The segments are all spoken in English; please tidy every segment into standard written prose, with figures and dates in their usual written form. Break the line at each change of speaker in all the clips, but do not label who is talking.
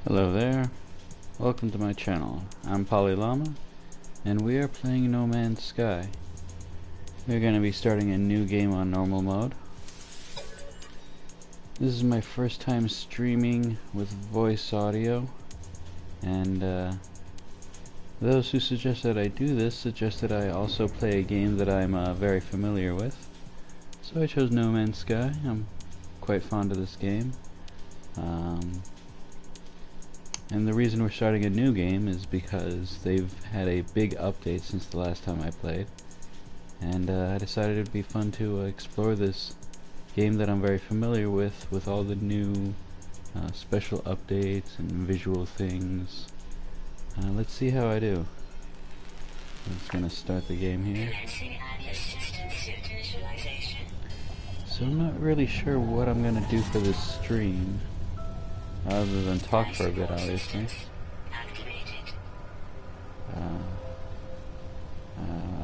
Hello there, welcome to my channel. I'm PolyLllama, and we are playing No Man's Sky. We're going to be starting a new game on normal mode. This is my first time streaming with voice audio, and those who suggest that I do this suggest that I also play a game that I'm very familiar with. So I chose No Man's Sky. I'm quite fond of this game. And the reason we're starting a new game is because they've had a big update since the last time I played, and I decided it would be fun to explore this game that I'm very familiar with all the new special updates and visual things. Let's see how I do. I'm just gonna start the game here. So I'm not really sure what I'm gonna do for this stream, other than talk for a bit, obviously.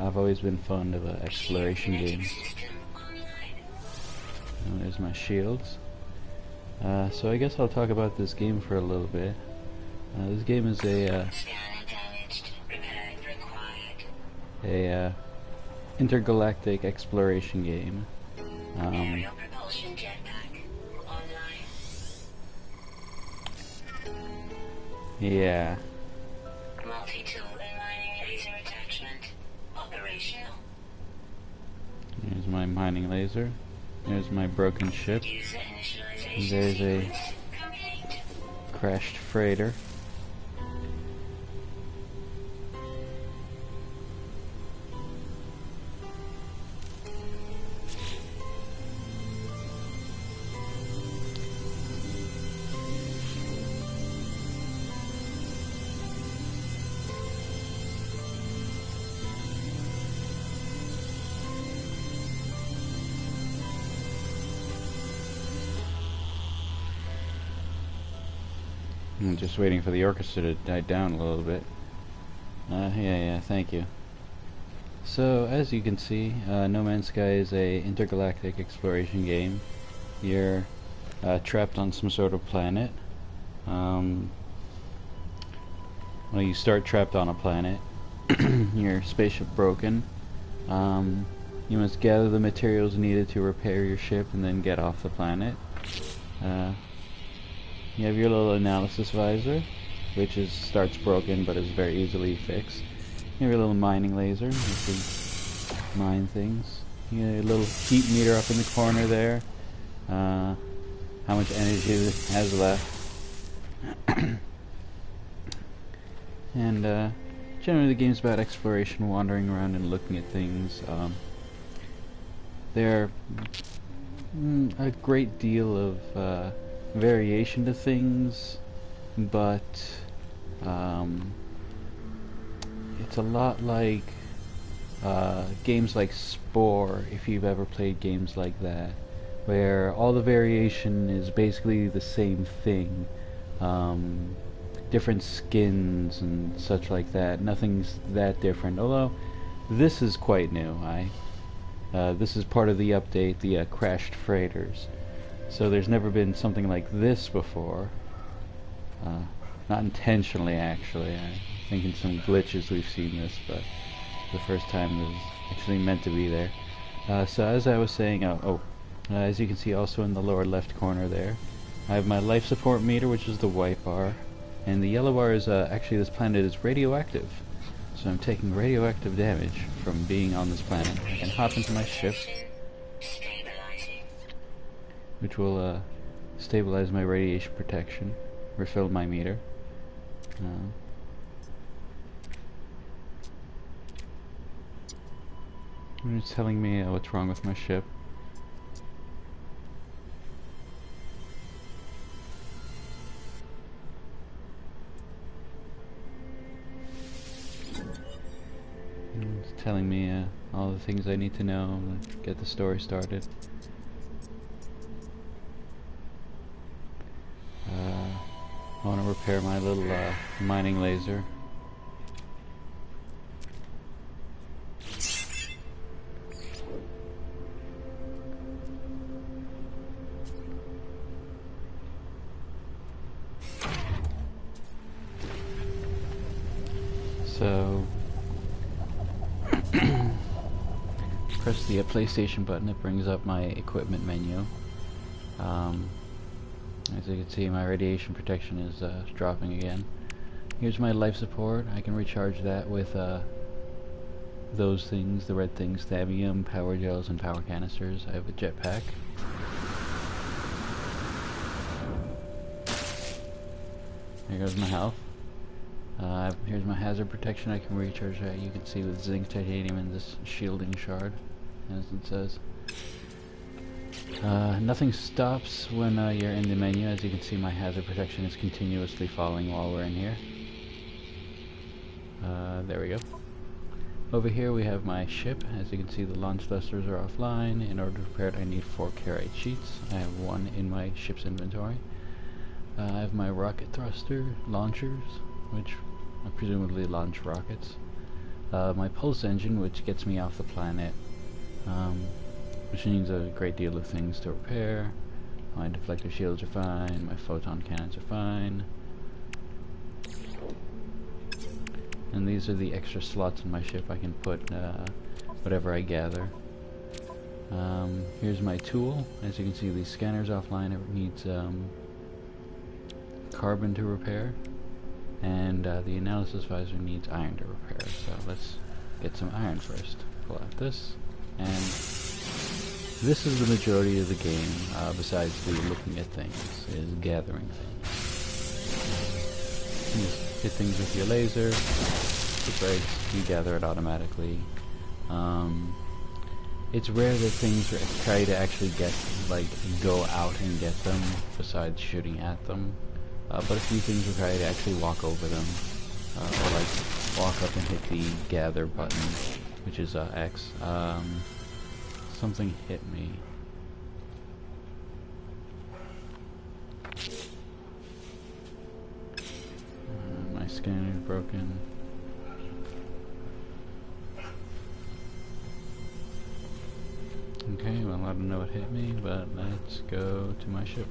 I've always been fond of exploration games. There's my shields. So I guess I'll talk about this game for a little bit. This game is a intergalactic exploration game. Yeah.
Multi-tool and mining laser attachment operational.
There's my mining laser. There's my broken ship. There's a crashed freighter. I'm just waiting for the orchestra to die down a little bit. Yeah, thank you. So, as you can see, No Man's Sky is a intergalactic exploration game. You're trapped on some sort of planet. Well, you start trapped on a planet. Your spaceship broken. You must gather the materials needed to repair your ship and then get off the planet. You have your little analysis visor, which starts broken but is very easily fixed. You have your little mining laser, which can mine things. You have your little heat meter up in the corner there. How much energy it has left. And generally the game's about exploration, wandering around and looking at things. There are a great deal of variation to things, but it's a lot like games like Spore, if you've ever played games like that, where all the variation is basically the same thing. Different skins and such like that. Nothing's that different, although this is quite new. This is part of the update, the crashed freighters. So there's never been something like this before. Not intentionally, actually. I think in some glitches we've seen this, but the first time it was actually meant to be there. So as I was saying, as you can see also in the lower left corner there, I have my life support meter, which is the white bar, and the yellow bar is actually this planet is radioactive. So I'm taking radioactive damage from being on this planet. I can hop into my ship, which will stabilize my radiation protection, refill my meter. It's telling me what's wrong with my ship. It's telling me all the things I need to know to get the story started. I want to repair my little mining laser. So press the PlayStation button, it brings up my equipment menu. As you can see, my radiation protection is dropping again. Here's my life support. I can recharge that with those things, the red things, thabium, power gels, and power canisters. I have a jetpack. Here goes my health. Here's my hazard protection. I can recharge that. You can see with zinc, titanium, and this shielding shard, as it says. Nothing stops when you're in the menu. As you can see, my hazard protection is continuously falling while we're in here. There we go. Over here we have my ship. As you can see, the launch thrusters are offline. In order to repair it, I need 4 carite sheets. I have 1 in my ship's inventory. I have my rocket thruster launchers, which presumably launch rockets. My pulse engine, which gets me off the planet, which needs a great deal of things to repair. My deflector shields are fine. My photon cannons are fine. And these are the extra slots in my ship. I can put whatever I gather. Here's my tool. As you can see, the scanner's offline. It needs carbon to repair, and the analysis visor needs iron to repair. So let's get some iron first. Pull out this, and this is the majority of the game, besides the looking at things, is gathering things. You just hit things with your laser, it breaks, you gather it automatically. It's rare that things try to actually go out and get them, besides shooting at them. But a few things will try to actually walk over them, or walk up and hit the gather button, which is X. Something hit me. My scanner is broken. Okay, well, I don't know what hit me, but let's go to my ship.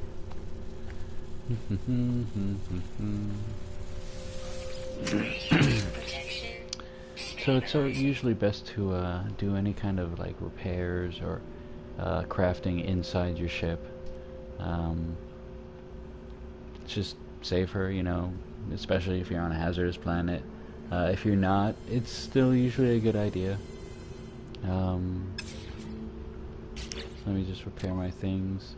So it's usually best to do any kind of repairs or crafting inside your ship. It's just safer, especially if you're on a hazardous planet. If you're not, it's still usually a good idea. Let me just repair my things.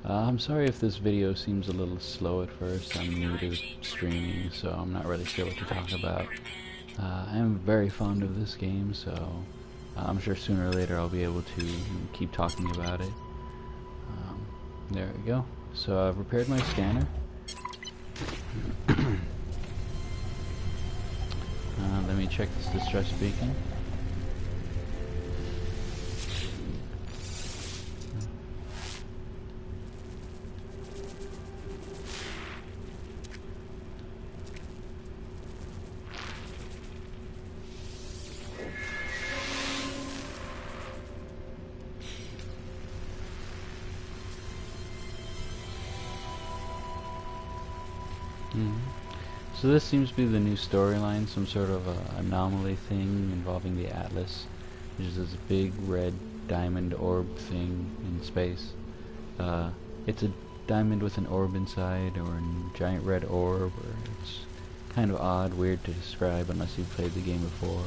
I'm sorry if this video seems a little slow at first. I'm new to streaming, so I'm not really sure what to talk about. I am very fond of this game, so I'm sure sooner or later I'll be able to keep talking about it. There we go. So I've repaired my scanner. Let me check this distress beacon. So this seems to be the new storyline, some sort of anomaly thing involving the Atlas, which is this big red diamond orb thing in space. It's a diamond with an orb inside, or a giant red orb, or it's kind of odd, weird to describe unless you've played the game before.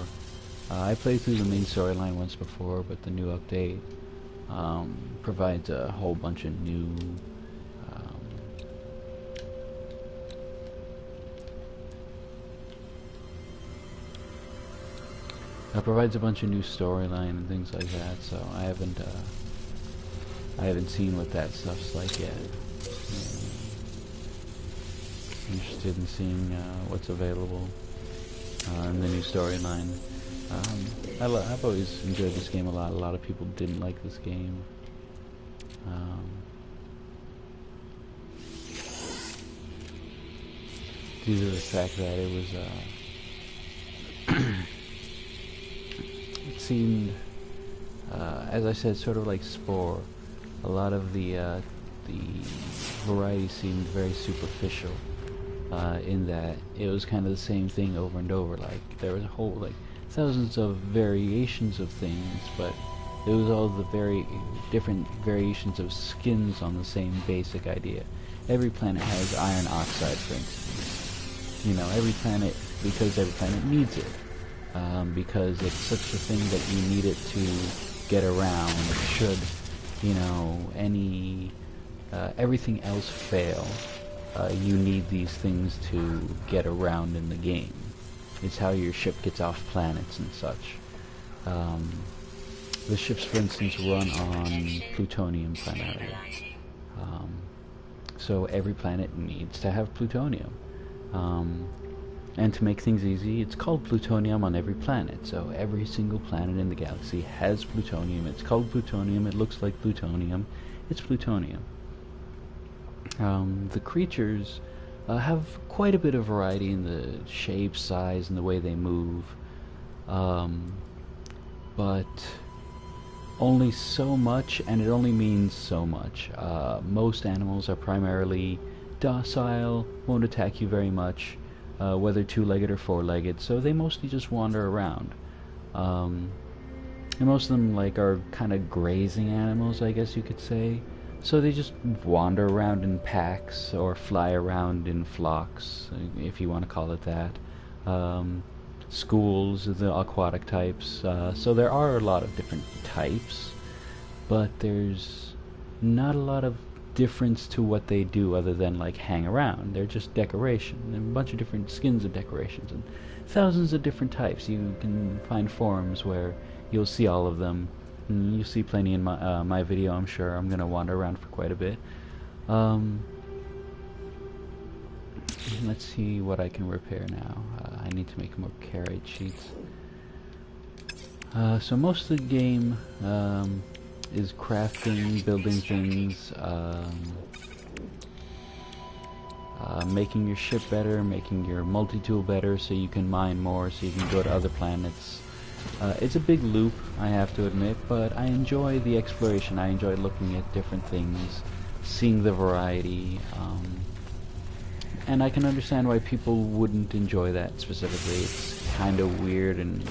I played through the main storyline once before, but the new update provides a whole bunch of new provides a bunch of new storyline and things like that, so I haven't seen what that stuff's like yet. Interested in seeing what's available in the new storyline. I've always enjoyed this game a lot. A lot of people didn't like this game. Due to the fact that it was it seemed, as I said, sort of like Spore. A lot of the variety seemed very superficial. in that it was kind of the same thing over and over. Like there was a whole like thousands of variations of things, but it was all the very different variations of skins on the same basic idea. Every planet has iron oxide, for instance. You know, every planet, because every planet needs it. Because it's such a thing that you need it to get around. Should, you know, everything else fail, you need these things to get around in the game. It's how your ship gets off planets and such. The ships, for instance, run on plutonium primarily. So every planet needs to have plutonium. And to make things easy, it's called plutonium on every planet. So every single planet in the galaxy has plutonium. It's called plutonium. It looks like plutonium. It's plutonium. The creatures have quite a bit of variety in the shape, size, and the way they move. But only so much, and it only means so much. Most animals are primarily docile, won't attack you very much, whether two-legged or four-legged, so they mostly just wander around. And most of them are kind of grazing animals, I guess you could say. So they just wander around in packs, or fly around in flocks, if you want to call it that. Schools, the aquatic types. So there are a lot of different types, but there's not a lot of difference to what they do other than hang around. They're just decoration. There are a bunch of different skins of decorations and thousands of different types. You can find forums where you'll see all of them. And you'll see plenty in my video, I'm sure. I'm going to wander around for quite a bit. Let's see what I can repair now. I need to make more carrot sheets. So most of the game is crafting, building things, making your ship better, making your multi-tool better so you can mine more, so you can go to other planets. It's a big loop, I have to admit, but I enjoy the exploration. I enjoy looking at different things, seeing the variety, and I can understand why people wouldn't enjoy that specifically. It's kind of weird, and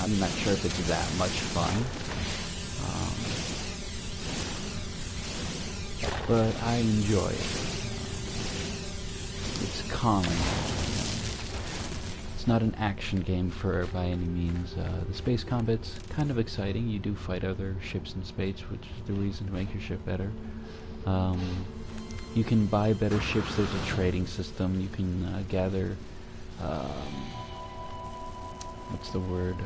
I'm not sure if it's that much fun. But I enjoy it. It's calming. It's not an action game by any means. The space combat's kind of exciting. You do fight other ships in space, which is the reason to make your ship better. You can buy better ships. There's a trading system. You can gather, what's the word?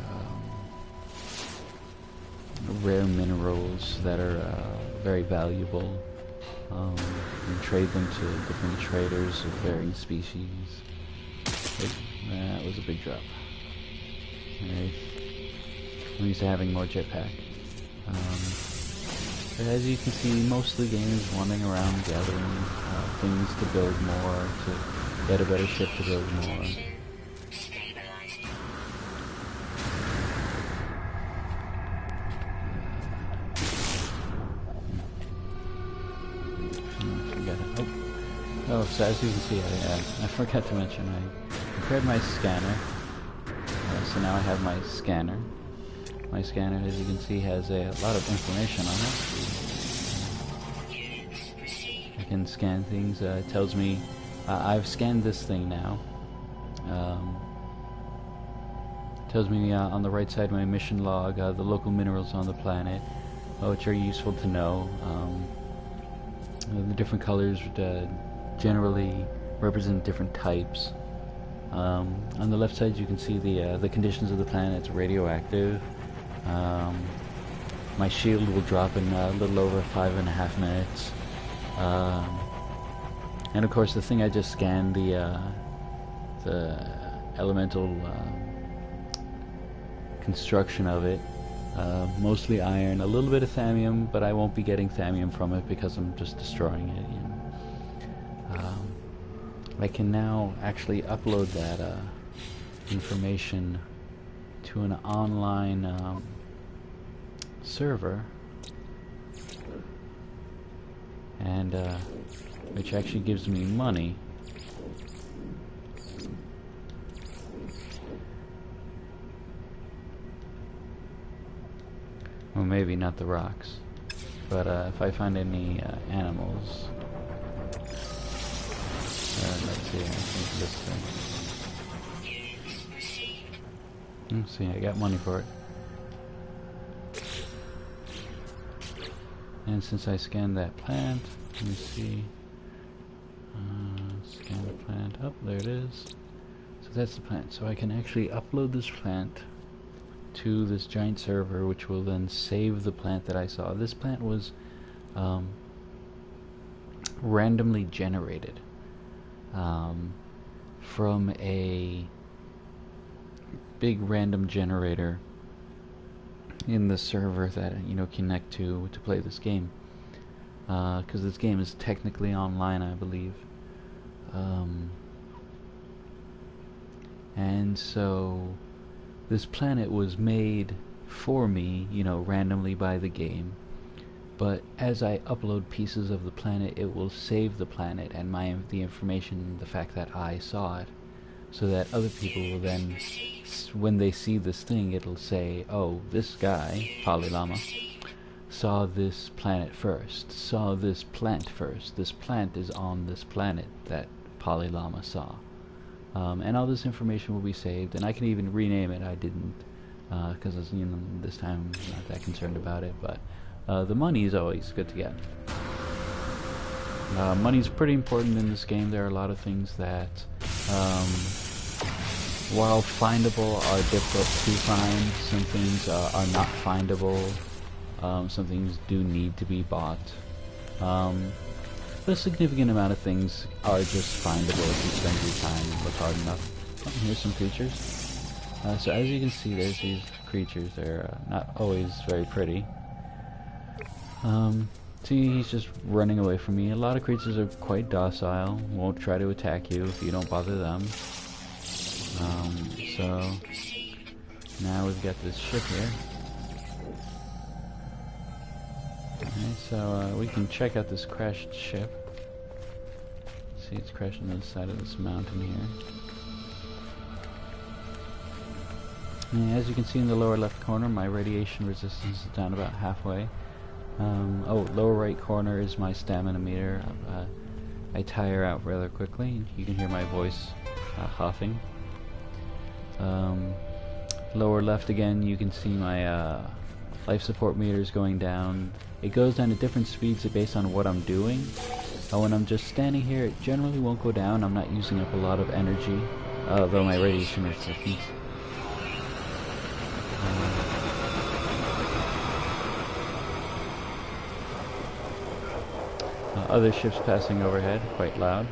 Rare minerals that are very valuable. You can trade them to different traders of varying species. That was a big drop. Alright. I'm used to having more jetpack. But as you can see, most of the game is wandering around gathering things to build more, to get a better ship to build more. Oh, so as you can see, I forgot to mention, I prepared my scanner. So now I have my scanner. My scanner, as you can see, has a lot of information on it. I can scan things. It tells me I've scanned this thing now. Tells me on the right side of my mission log the local minerals on the planet, which are useful to know. The different colors generally represent different types. On the left side you can see the conditions of the planet. It's radioactive. My shield will drop in a little over 5.5 minutes. And of course the thing I just scanned, the elemental construction of it, mostly iron, a little bit of thamium, but I won't be getting thamium from it because I'm just destroying it. I can now actually upload that information to an online server, and which actually gives me money. maybe not the rocks. But if I find any animals, let's see. I think this thing. Let's see. I got money for it. And since I scanned that plant, let me see. Scan the plant. Oh, there it is. So that's the plant. So I can actually upload this plant to this giant server, which will then save the plant that I saw. This plant was randomly generated from a big random generator in the server that connect to play this game, because this game is technically online, I believe. And so this planet was made for me, randomly by the game. But as I upload pieces of the planet, it will save the planet and the information, the fact that I saw it, so that other people will then, when they see this thing, it'll say, oh, this guy, PolyLlama, saw this planet first, saw this plant first. This plant is on this planet that PolyLlama saw. And all this information will be saved, and I can even rename it. I didn't, because this time I'm not that concerned about it, but the money is always good to get. Money's pretty important in this game. There are a lot of things that, while findable, are difficult to find. Some things are not findable. Some things do need to be bought. A significant amount of things are just findable if you spend your time and look hard enough. Oh, here's some creatures. So as you can see, there's these creatures. They're not always very pretty. See, he's just running away from me. A lot of creatures are quite docile, won't try to attack you if you don't bother them. So now we've got this ship here. Okay, so we can check out this crashed ship. See, it's crashed on the side of this mountain here. And as you can see in the lower left corner, my radiation resistance is down about halfway. Lower right corner is my stamina meter. I tire out rather quickly. You can hear my voice huffing. Lower left again, you can see my life support meters going down. It goes down at different speeds based on what I'm doing. When I'm just standing here, it generally won't go down. I'm not using up a lot of energy, though my radiation resistance. Other ships passing overhead, quite loud.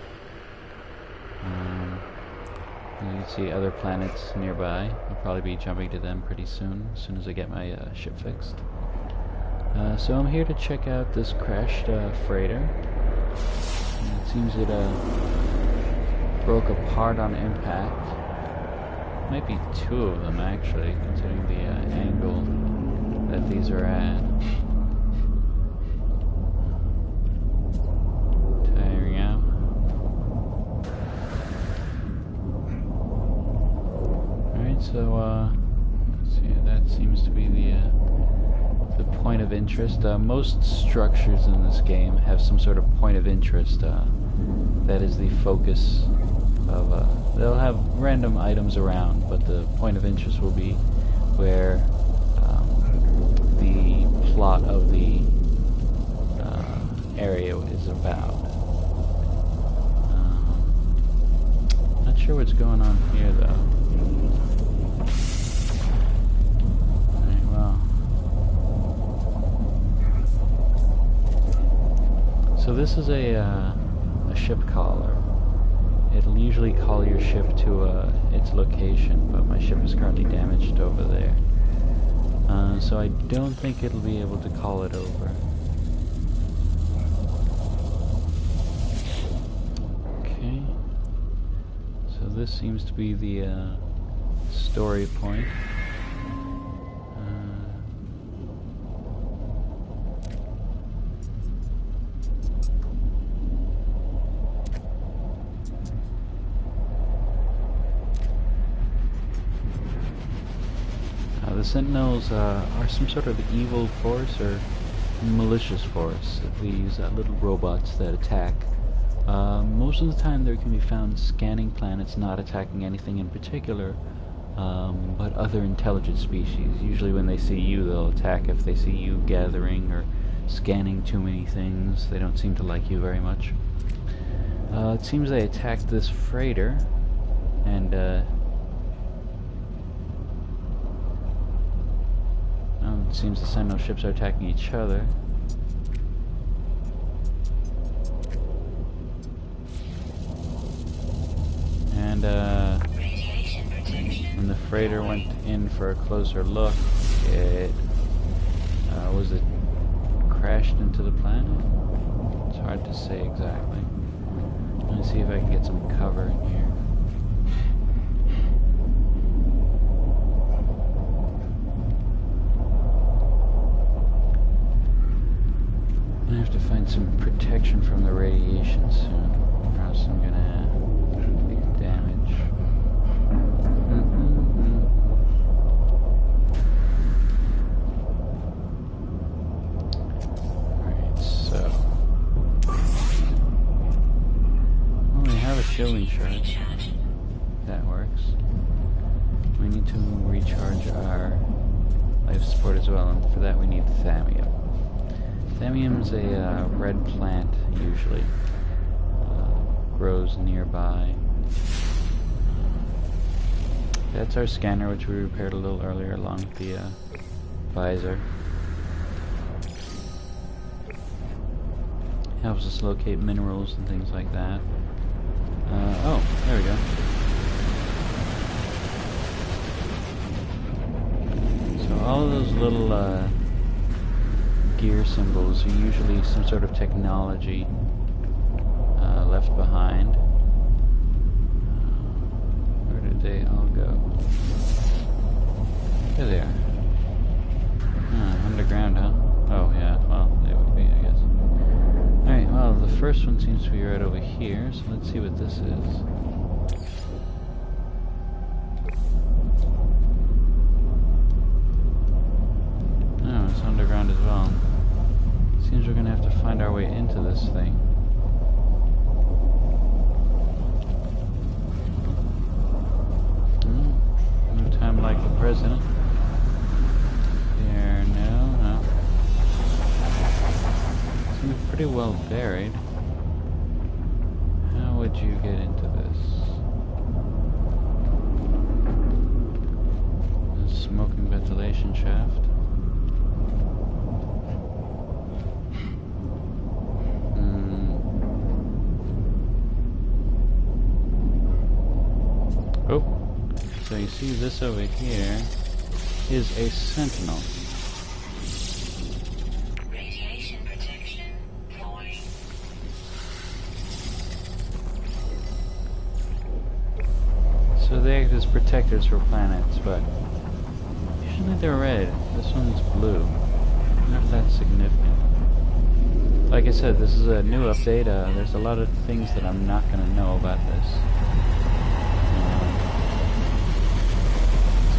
You can see other planets nearby. I'll probably be jumping to them pretty soon, as soon as I get my ship fixed. So I'm here to check out this crashed freighter. It seems it broke apart on impact. Might be two of them actually, considering the angle that these are at. Tiring out. Alright, so let's see, that seems to be the point of interest. Most structures in this game have some sort of point of interest. That is the focus of. They'll have random items around, but the point of interest will be where the plot of the area is about. Not sure what's going on here, though. So this is a ship caller. It'll usually call your ship to its location, but my ship is currently damaged over there. So I don't think it'll be able to call it over. Okay. So this seems to be the story point. The Sentinels are some sort of evil force or malicious force. These little robots that attack. Most of the time they can be found scanning planets, not attacking anything in particular, but other intelligent species. Usually when they see you, they'll attack if they see you gathering or scanning too many things. They don't seem to like you very much. It seems they attacked this freighter, and it seems the Sentinel ships are attacking each other. And when the freighter went in for a closer look, it was it crashed into the planet? It's hard to say exactly. Let me see if I can get some cover in here. I have to find some protection from the radiation soon, or else I'm gonna take damage. Alright, so we have a shielding charge. That works. We need to recharge our life support as well, and for that we need Thamium. Thamium's a red plant, usually. Grows nearby. That's our scanner, which we repaired a little earlier, along with the visor. Helps us locate minerals and things like that. Oh, there we go. So all of those little gear symbols are usually some sort of technology left behind. Where did they all go? There they are. Underground, huh? Oh yeah, well, they would be, I guess. Alright, well, the first one seems to be right over here, so let's see what this is. Oh, it's underground as well. Seems we're gonna have to find our way into this thing. No time like the president. There, no. Seems pretty well buried. How would you get into this? A smoking ventilation shaft. Oh, so you see this over here is a Sentinel.
Radiation protection falling.
So they act as protectors for planets, but usually they're red. This one's blue. I wonder if that's significant. Like I said, this is a new update. There's a lot of things that I'm not going to know about this.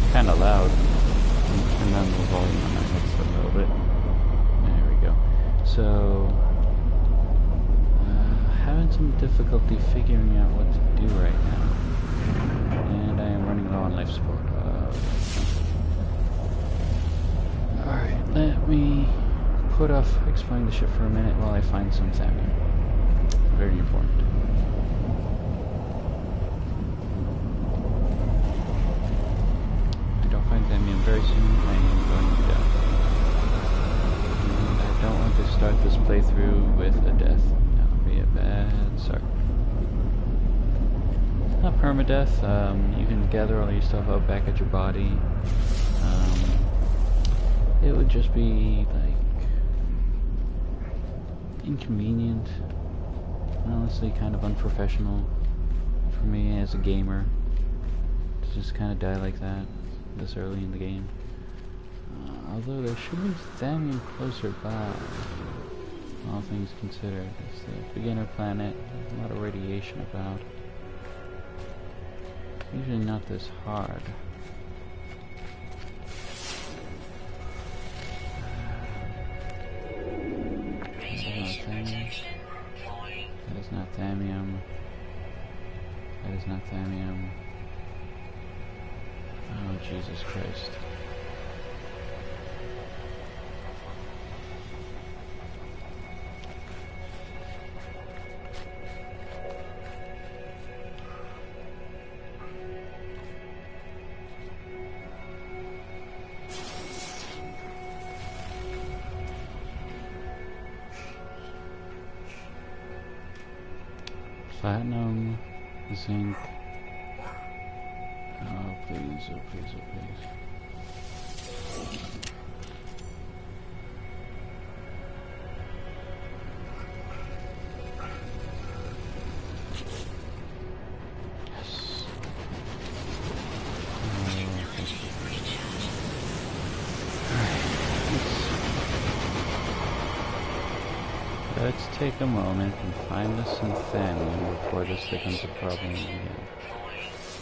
It's kind of loud. Turn down the volume on that headset a little bit. There we go. So, having some difficulty figuring out what to do right now. And I am running low on life support. Alright, let me put off exploring the ship for a minute while I find some Thamium. Very important. If I don't find Thamium very soon, I am going to die. And I don't want to start this playthrough with a death. That would be a bad start. It's not permadeath. You can gather all your stuff up back at your body. It would just be like inconvenient, honestly kind of unprofessional for me as a gamer to just kind of die like that this early in the game. Although there should be Thamium closer by, all things considered. It's the beginner planet, there's a lot of radiation about. Usually not this hard. is not thammium. That is not thammium. Oh, Jesus Christ. Platinum, zinc. Oh, please, oh, please, oh, please. Yes. Let's take a moment and find us some thammium before this becomes a problem again.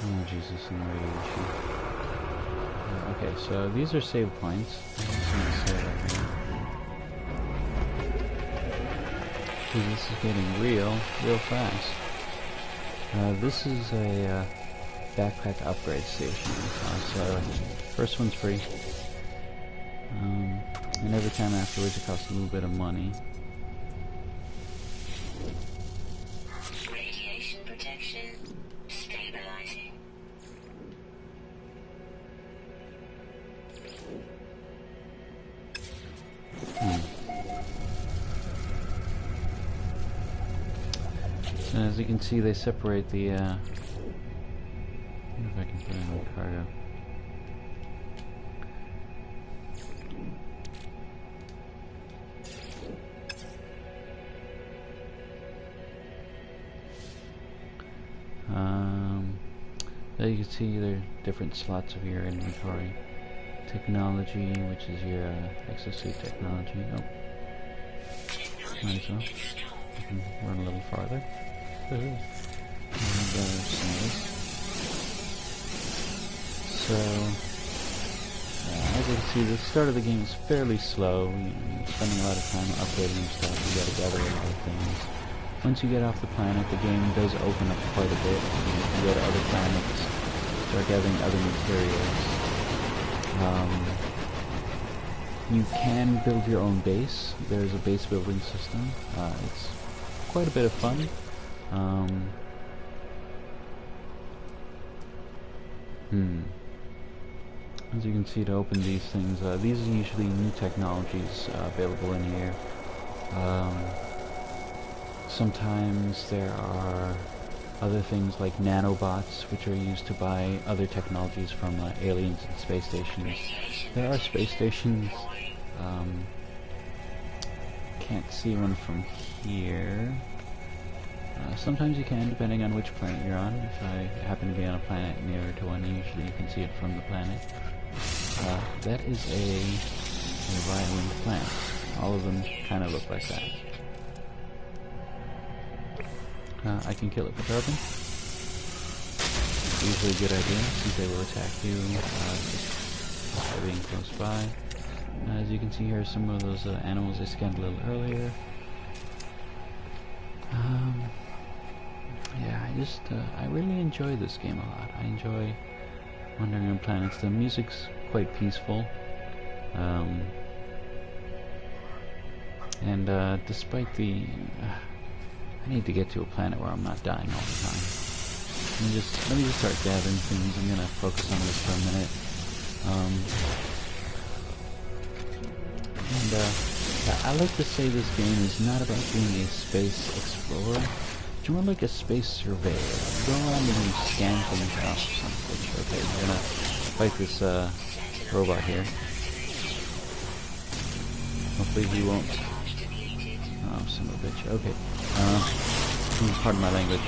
Oh, Jesus, and radiation. Okay, so these are save points. I'm just gonna say that here. This is getting real fast. This is a backpack upgrade station. So, first one's free. And every time afterwards it costs a little bit of money.
Radiation protection stabilizing.
So as you can see, they separate the, I wonder if I can put in the cargo. There you can see there are different slots of your inventory. Technology, which is your exosuit technology. Oh, might as well. I can run a little farther. And so, as you can see, the start of the game is fairly slow. You're spending a lot of time upgrading your stuff. You gotta gather a lot of things. Once you get off the planet, the game does open up quite a bit. You can go to other planets, start gathering other materials. You can build your own base. There's a base building system. It's quite a bit of fun. As you can see, to open these things, these are usually new technologies available in here. Sometimes there are other things like nanobots, which are used to buy other technologies from aliens and space stations. There are space stations. Can't see one from here. Sometimes you can, depending on which planet you're on. If I happen to be on a planet nearer to one, usually you can see it from the planet. That is a violent plant. All of them kind of look like that. I can kill it with carbon. Usually a good idea, since they will attack you just by being close by. As you can see here, some of those animals I scanned a little earlier. Yeah, I really enjoy this game a lot. I enjoy wandering on planets. The music's quite peaceful. Despite the... I need to get to a planet where I'm not dying all the time. Let me just start gathering things. I'm gonna focus on this for a minute. I like to say this game is not about being a space explorer. It's more like a space surveyor. You go around and you scan things out. Okay, we're gonna fight this robot here. Hopefully he won't. Oh, son of a bitch. Okay. Pardon my language.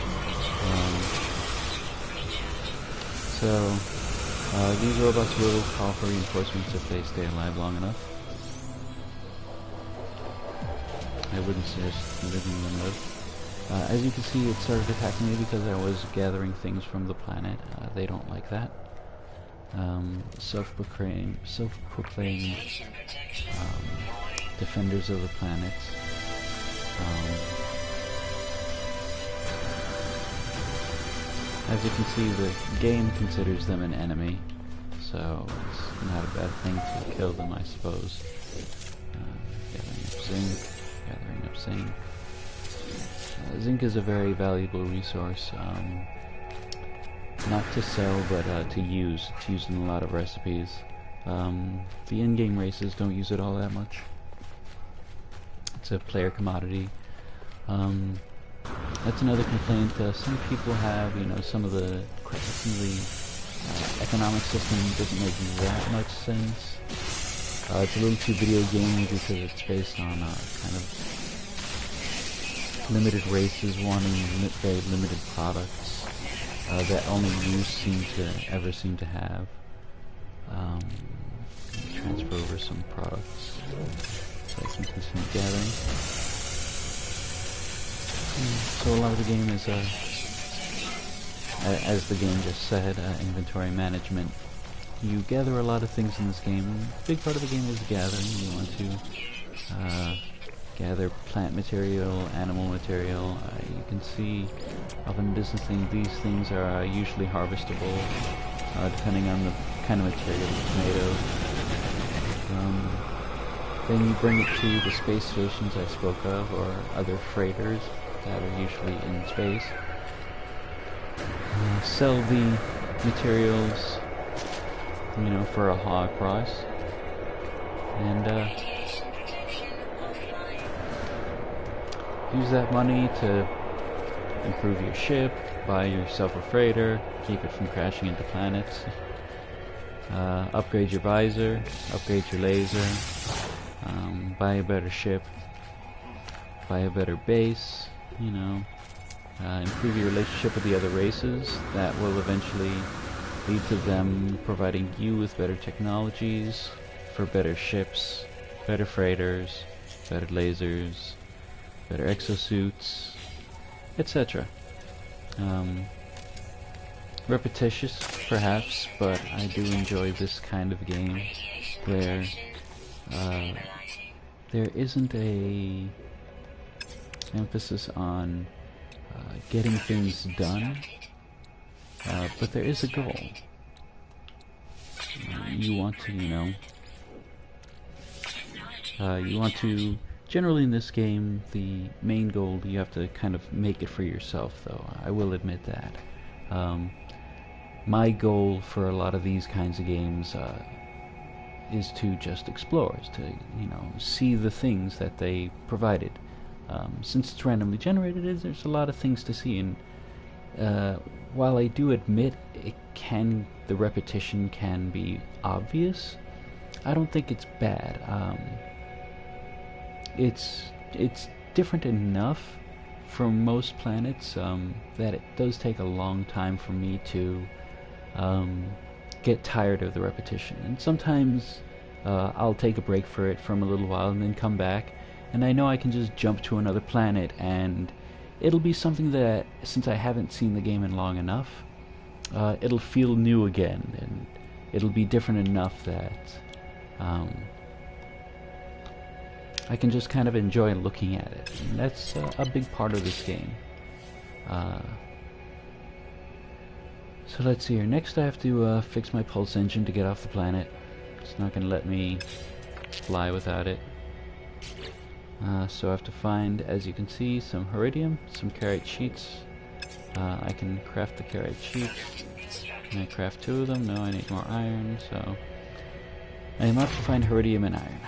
These robots will call for reinforcements if they stay alive long enough. I wouldn't suggest letting them live. As you can see, it started attacking me because I was gathering things from the planet. They don't like that. Self-proclaimed defenders of the planet. As you can see, the game considers them an enemy, so it's not a bad thing to kill them, I suppose. Gathering up zinc, gathering up zinc. Zinc is a very valuable resource, not to sell, but to use. It's used in a lot of recipes. The in-game races don't use it all that much. It's a player commodity. That's another complaint some people have. You know, some of the economic system doesn't make that much sense. It's a little too video gamey because it's based on kind of limited races wanting very limited products that only you ever seem to have. Transfer over some products so I can continue gathering. So a lot of the game is, as the game just said, inventory management. You gather a lot of things in this game. A big part of the game is gathering. You want to gather plant material, animal material. You can see often in business things, these things are usually harvestable, depending on the kind of material, tomatoes. Then you bring it to the space stations I spoke of, or other freighters that are usually in space. Sell the materials, you know, for a high price, and use that money to improve your ship, buy yourself a freighter, keep it from crashing into planets, upgrade your visor, upgrade your laser, buy a better ship, buy a better base, you know, improve your relationship with the other races. That will eventually lead to them providing you with better technologies for better ships, better freighters, better lasers, better exosuits, etc. Repetitious, perhaps, but I do enjoy this kind of game where there isn't a emphasis on getting things done, but there is a goal. You want to, you know, you want to, generally in this game, the main goal, you have to kind of make it for yourself, though. I will admit that. My goal for a lot of these kinds of games is to just explore, is to, you know, see the things that they provided. Since it's randomly generated, there's a lot of things to see, and while I do admit the repetition can be obvious, I don't think it's bad. It's different enough from most planets that it does take a long time for me to get tired of the repetition. And sometimes I'll take a break from a little while and then come back, and I know I can just jump to another planet, and it'll be something that, since I haven't seen the game in long enough, it'll feel new again, and it'll be different enough that I can just kind of enjoy looking at it. And that's a big part of this game. So let's see here. Next I have to fix my pulse engine to get off the planet. It's not going to let me fly without it. So I have to find, as you can see, some iridium, some carite sheets. I can craft the carite sheets. Can I craft 2 of them? No, I need more iron, so I am up to find iridium and iron.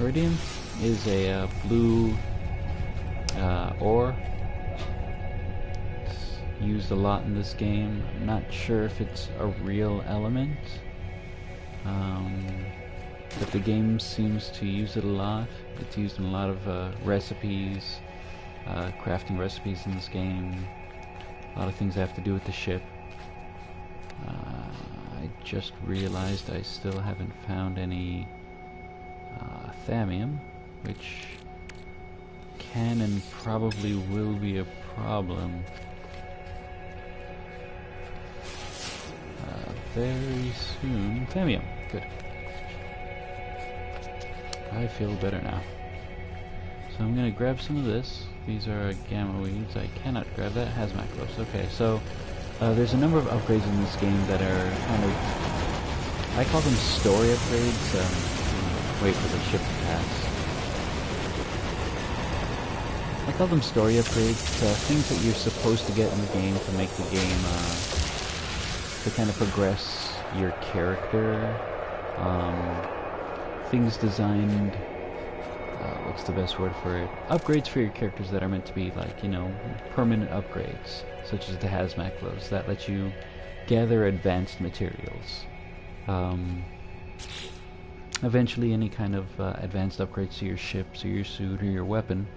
Iridium is a blue ore. It's used a lot in this game. I'm not sure if it's a real element, but the game seems to use it a lot. It's used in a lot of recipes, crafting recipes in this game. A lot of things I have to do with the ship. I just realized I still haven't found any thamium, which can and probably will be a problem very soon. Thamium, good. I feel better now. So I'm gonna grab some of this. These are gamma weeds. I cannot grab that. Hazmat gloves. Okay, so There's a number of upgrades in this game that are kind of, I call them story upgrades. Wait for the ship to pass. I call them story upgrades, things that you're supposed to get in the game to make the game, to kind of progress your character. Things designed, what's the best word for it? Upgrades for your characters that are meant to be like, you know, permanent upgrades, such as the hazmat gloves that let you gather advanced materials. Eventually any kind of advanced upgrades to your ships or your suit or your weapon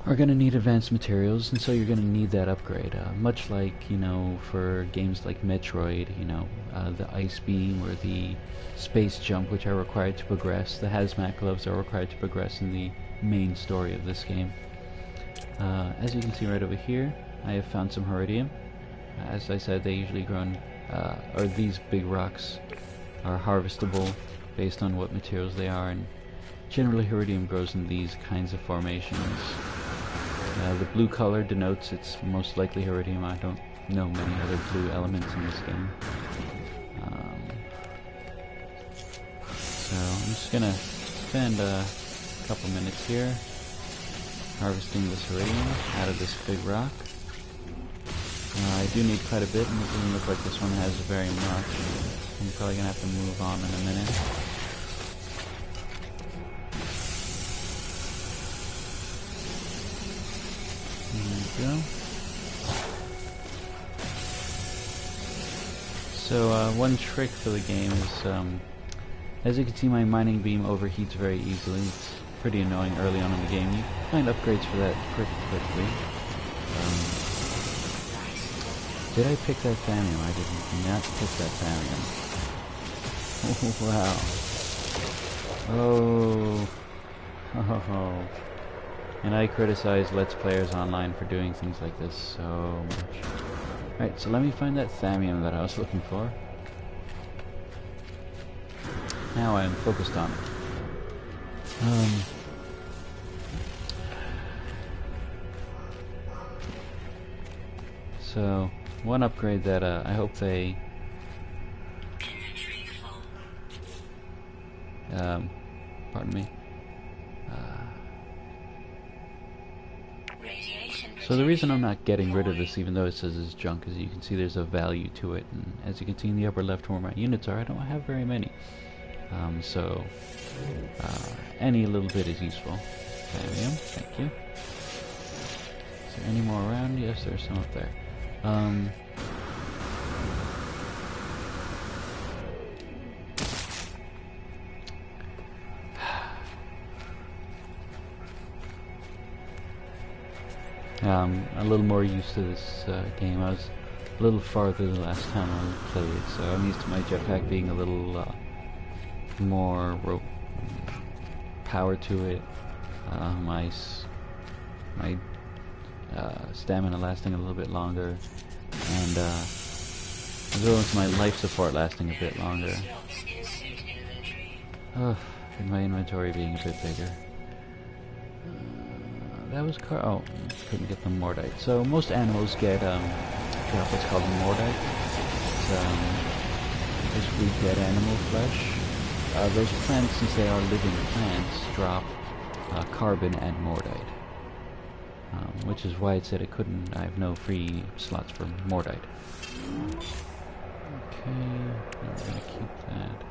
are going to need advanced materials, and so you're going to need that upgrade. Much like, you know, for games like Metroid, you know, the Ice Beam or the Space Jump, which are required to progress. The hazmat gloves are required to progress in the main story of this game. As you can see right over here, I have found some Iridium. As I said, they usually grow in, or these big rocks are harvestable based on what materials they are, and generally Iridium grows in these kinds of formations. The blue color denotes it's most likely Iridium. I don't know many other blue elements in this game. So I'm just gonna spend a couple minutes here harvesting this Iridium out of this big rock. I do need quite a bit, and it doesn't look like this one has very much. I'm probably gonna have to move on in a minute. Go. So one trick for the game is, as you can see, my mining beam overheats very easily. It's pretty annoying early on in the game. You find upgrades for that pretty quickly. Did I pick that Thamium? I did not pick that Thamium. Oh, wow. Oh. And I criticize Let's Players online for doing things like this so much. Alright, so let me find that Thamium that I was looking for. Now I am focused on it. So, one upgrade that I hope they... pardon me. So the reason I'm not getting rid of this, even though it says it's junk, is you can see there's a value to it, and as you can see in the upper left where my units are, I don't have very many. So any little bit is useful. Thamium, thank you. Is there any more around? Yes, there's some up there. A little more used to this game. I was a little farther the last time I played, so I'm used to my jetpack being a little more power to it. My stamina lasting a little bit longer, and as well as my life support lasting a bit longer. And my inventory being a bit bigger. That was oh, couldn't get the Mordite. So most animals get drop what's called Mordite. It's just dead animal flesh. Those plants, since they are living plants, drop carbon and Mordite. Which is why it said it couldn't. I have no free slots for Mordite. Okay, now we're gonna keep that.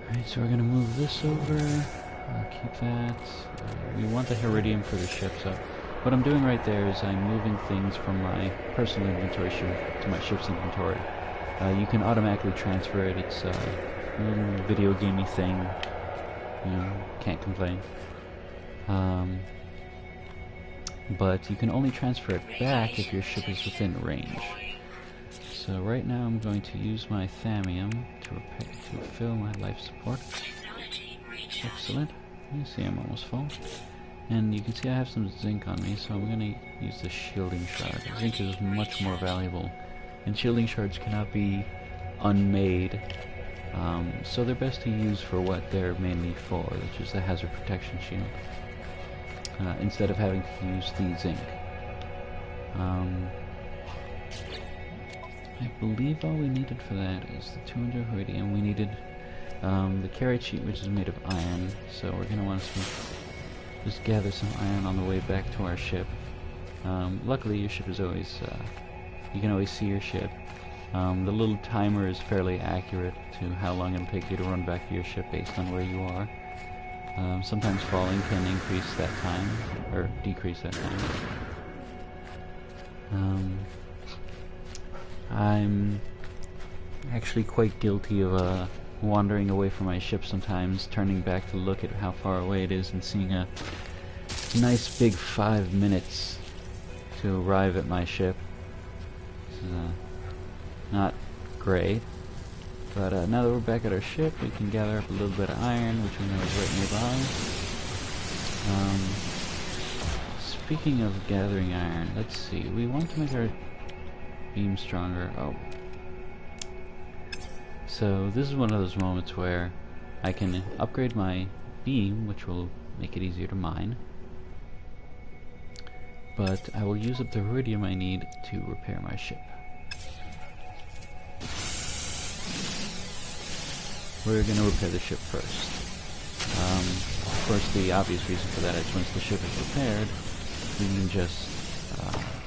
Alright, so we're gonna move this over. Keep that. We want the Iridium for the ship, so what I'm doing right there is I'm moving things from my personal inventory to my ship's inventory. You can automatically transfer it. It's a little video gamey thing. You know, can't complain. But you can only transfer it back if your ship is within range. So right now I'm going to use my Thamium to fill my life support. Excellent. You see I'm almost full. And you can see I have some zinc on me, so I'm going to use the shielding shard. Zinc is much more valuable, and shielding shards cannot be unmade, so they're best to use for what they're mainly for, which is the hazard protection shield, instead of having to use the zinc. I believe all we needed for that is the 200 iridium. We needed the carrot sheet, which is made of iron, so we're going to want to just gather some iron on the way back to our ship. Luckily your ship is always, you can always see your ship. The little timer is fairly accurate to how long it'll take you to run back to your ship based on where you are. Sometimes falling can increase that time, or decrease that time. I'm actually quite guilty of wandering away from my ship sometimes, turning back to look at how far away it is and seeing a nice big 5 minutes to arrive at my ship. This is not great, but now that we're back at our ship, we can gather up a little bit of iron, which we know is right nearby. Speaking of gathering iron, let's see, we want to make our beam stronger. Oh. So this is one of those moments where I can upgrade my beam, which will make it easier to mine. But I will use up the iridium I need to repair my ship. We're going to repair the ship first. Of course, the obvious reason for that is once the ship is repaired, we can just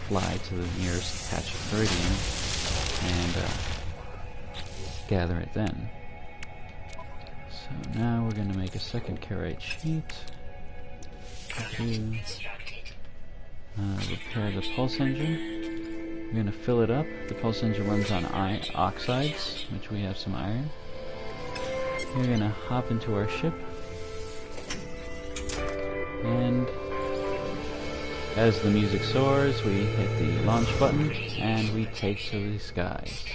fly to the nearest patch of iridium and gather it then. So now we're going to make a second carrot sheet to repair the pulse engine. We're going to fill it up. The pulse engine runs on oxides, which we have some iron. We're going to hop into our ship, and as the music soars, we hit the launch button and we take to the skies.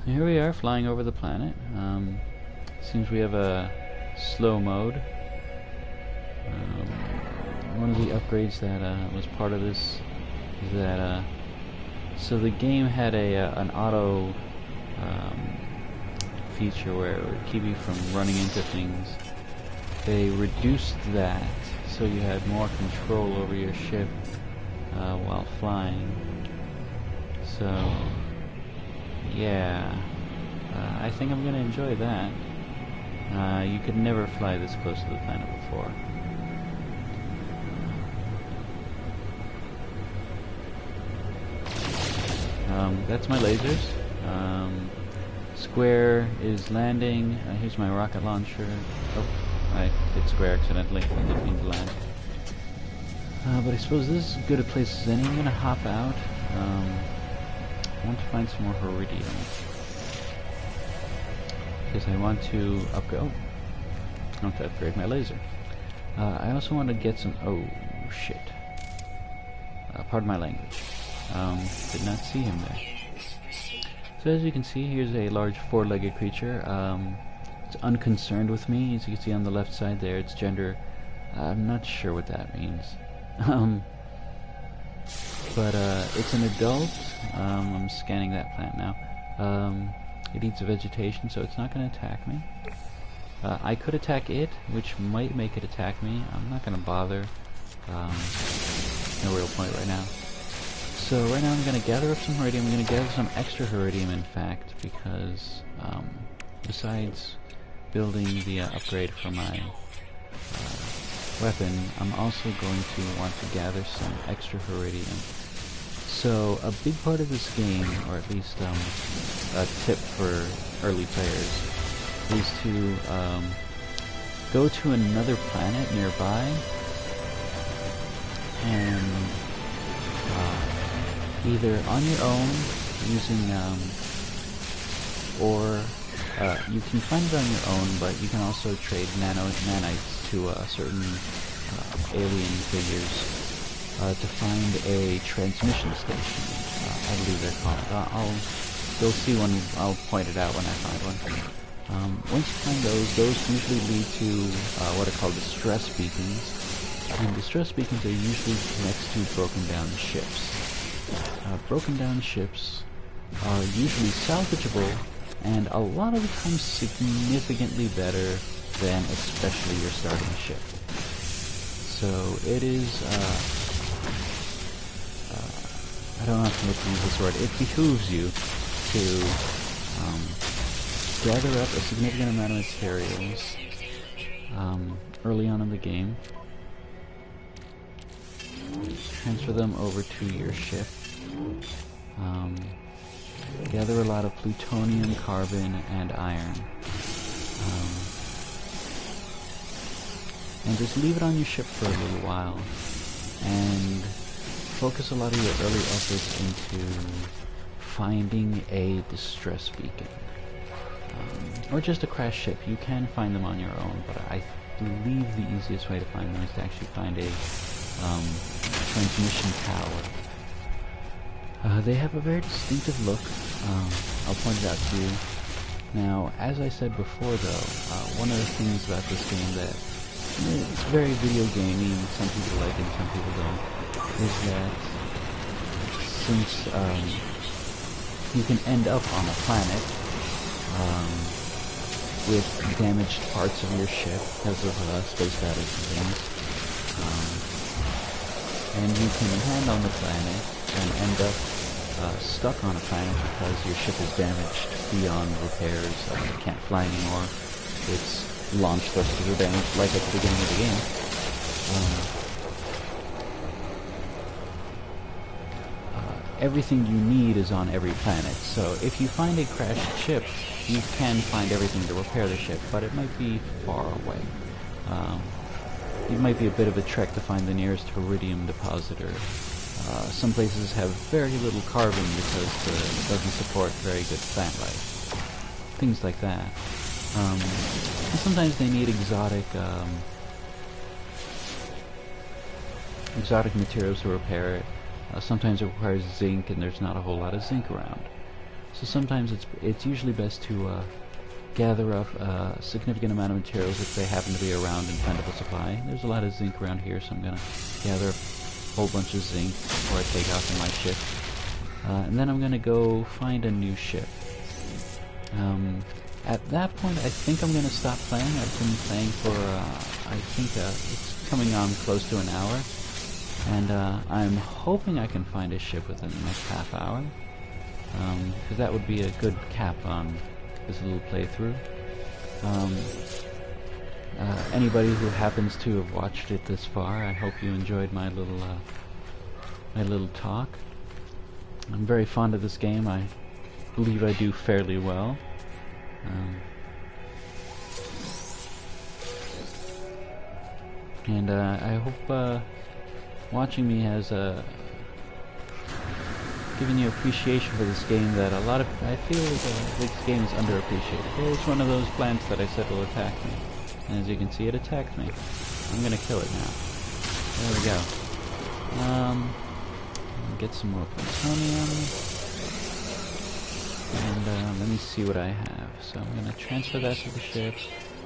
So here we are flying over the planet. Seems we have a slow mode. One of the upgrades that was part of this is that so the game had an auto feature where it would keep you from running into things. They reduced that so you had more control over your ship while flying. So yeah, I think I'm gonna enjoy that. You could never fly this close to the planet before. That's my lasers. Square is landing. Here's my rocket launcher. Oh, I hit square accidentally. I didn't mean to land. But I suppose this is as good a place as any. I'm going to hop out. I want to find some more iridium. Because I want to upgrade... Oh, I want to upgrade my laser. I also want to get some... Oh, shit. Pardon my language. Did not see him there. So as you can see, here's a large four-legged creature. It's unconcerned with me. As you can see on the left side there, its gender, I'm not sure what that means. But it's an adult. I'm scanning that plant now. It eats vegetation, so it's not going to attack me. I could attack it, which might make it attack me. I'm not going to bother. No real point right now. So right now I'm going to gather up some iridium. I'm going to gather some extra iridium, in fact, because besides building the upgrade for my weapon, I'm also going to want to gather some extra iridium. So a big part of this game, or at least a tip for early players, is to go to another planet nearby and either on your own using or you can find it on your own, but you can also trade nanites to certain alien figures to find a transmission station. I believe they're called. You'll see when I'll point it out when I find one. Once you find those usually lead to what are called distress beacons, and distress beacons are usually next to broken down ships. Broken down ships are usually salvageable, and a lot of the time significantly better than especially your starting ship. So it is I don't often get to use this word. It behooves you to gather up a significant amount of materials early on in the game, transfer them over to your ship, gather a lot of plutonium, carbon, and iron, and just leave it on your ship for a little while, and focus a lot of your early efforts into finding a distress beacon. Or just a crashed ship. You can find them on your own, but I believe the easiest way to find them is to actually find a transmission tower. They have a very distinctive look. I'll point it out to you. Now, as I said before though, one of the things about this game that it's very video gamey, and some people like it and some people don't, is that since you can end up on a planet with damaged parts of your ship because of space battles and things, and you can land on the planet and end up stuck on a planet because your ship is damaged beyond repairs, it can't fly anymore, its launch thrusters are damaged, like at the beginning of the game. Everything you need is on every planet, so if you find a crashed ship, you can find everything to repair the ship, but it might be far away. It might be a bit of a trek to find the nearest iridium depositor. Some places have very little carbon because it doesn't support very good plant life. Things like that. And sometimes they need exotic materials to repair it. Sometimes it requires zinc, and there's not a whole lot of zinc around. So sometimes it's usually best to gather up a significant amount of materials if they happen to be around in plentiful supply. There's a lot of zinc around here, so I'm going to gather a whole bunch of zinc before I take off on my ship. And then I'm going to go find a new ship. At that point, I think I'm going to stop playing. I've been playing for, I think it's coming on close to an hour. And I'm hoping I can find a ship within the next half hour. Because that would be a good cap on this little playthrough. Anybody who happens to have watched it this far, I hope you enjoyed my little talk. I'm very fond of this game. I believe I do fairly well. And I hope watching me has given you appreciation for this game that I feel this game is underappreciated. It's one of those plants that I said will attack me. And as you can see, it attacked me. I'm gonna kill it now. There we go. Get some more plutonium. And let me see what I have. So I'm gonna transfer that to the ship.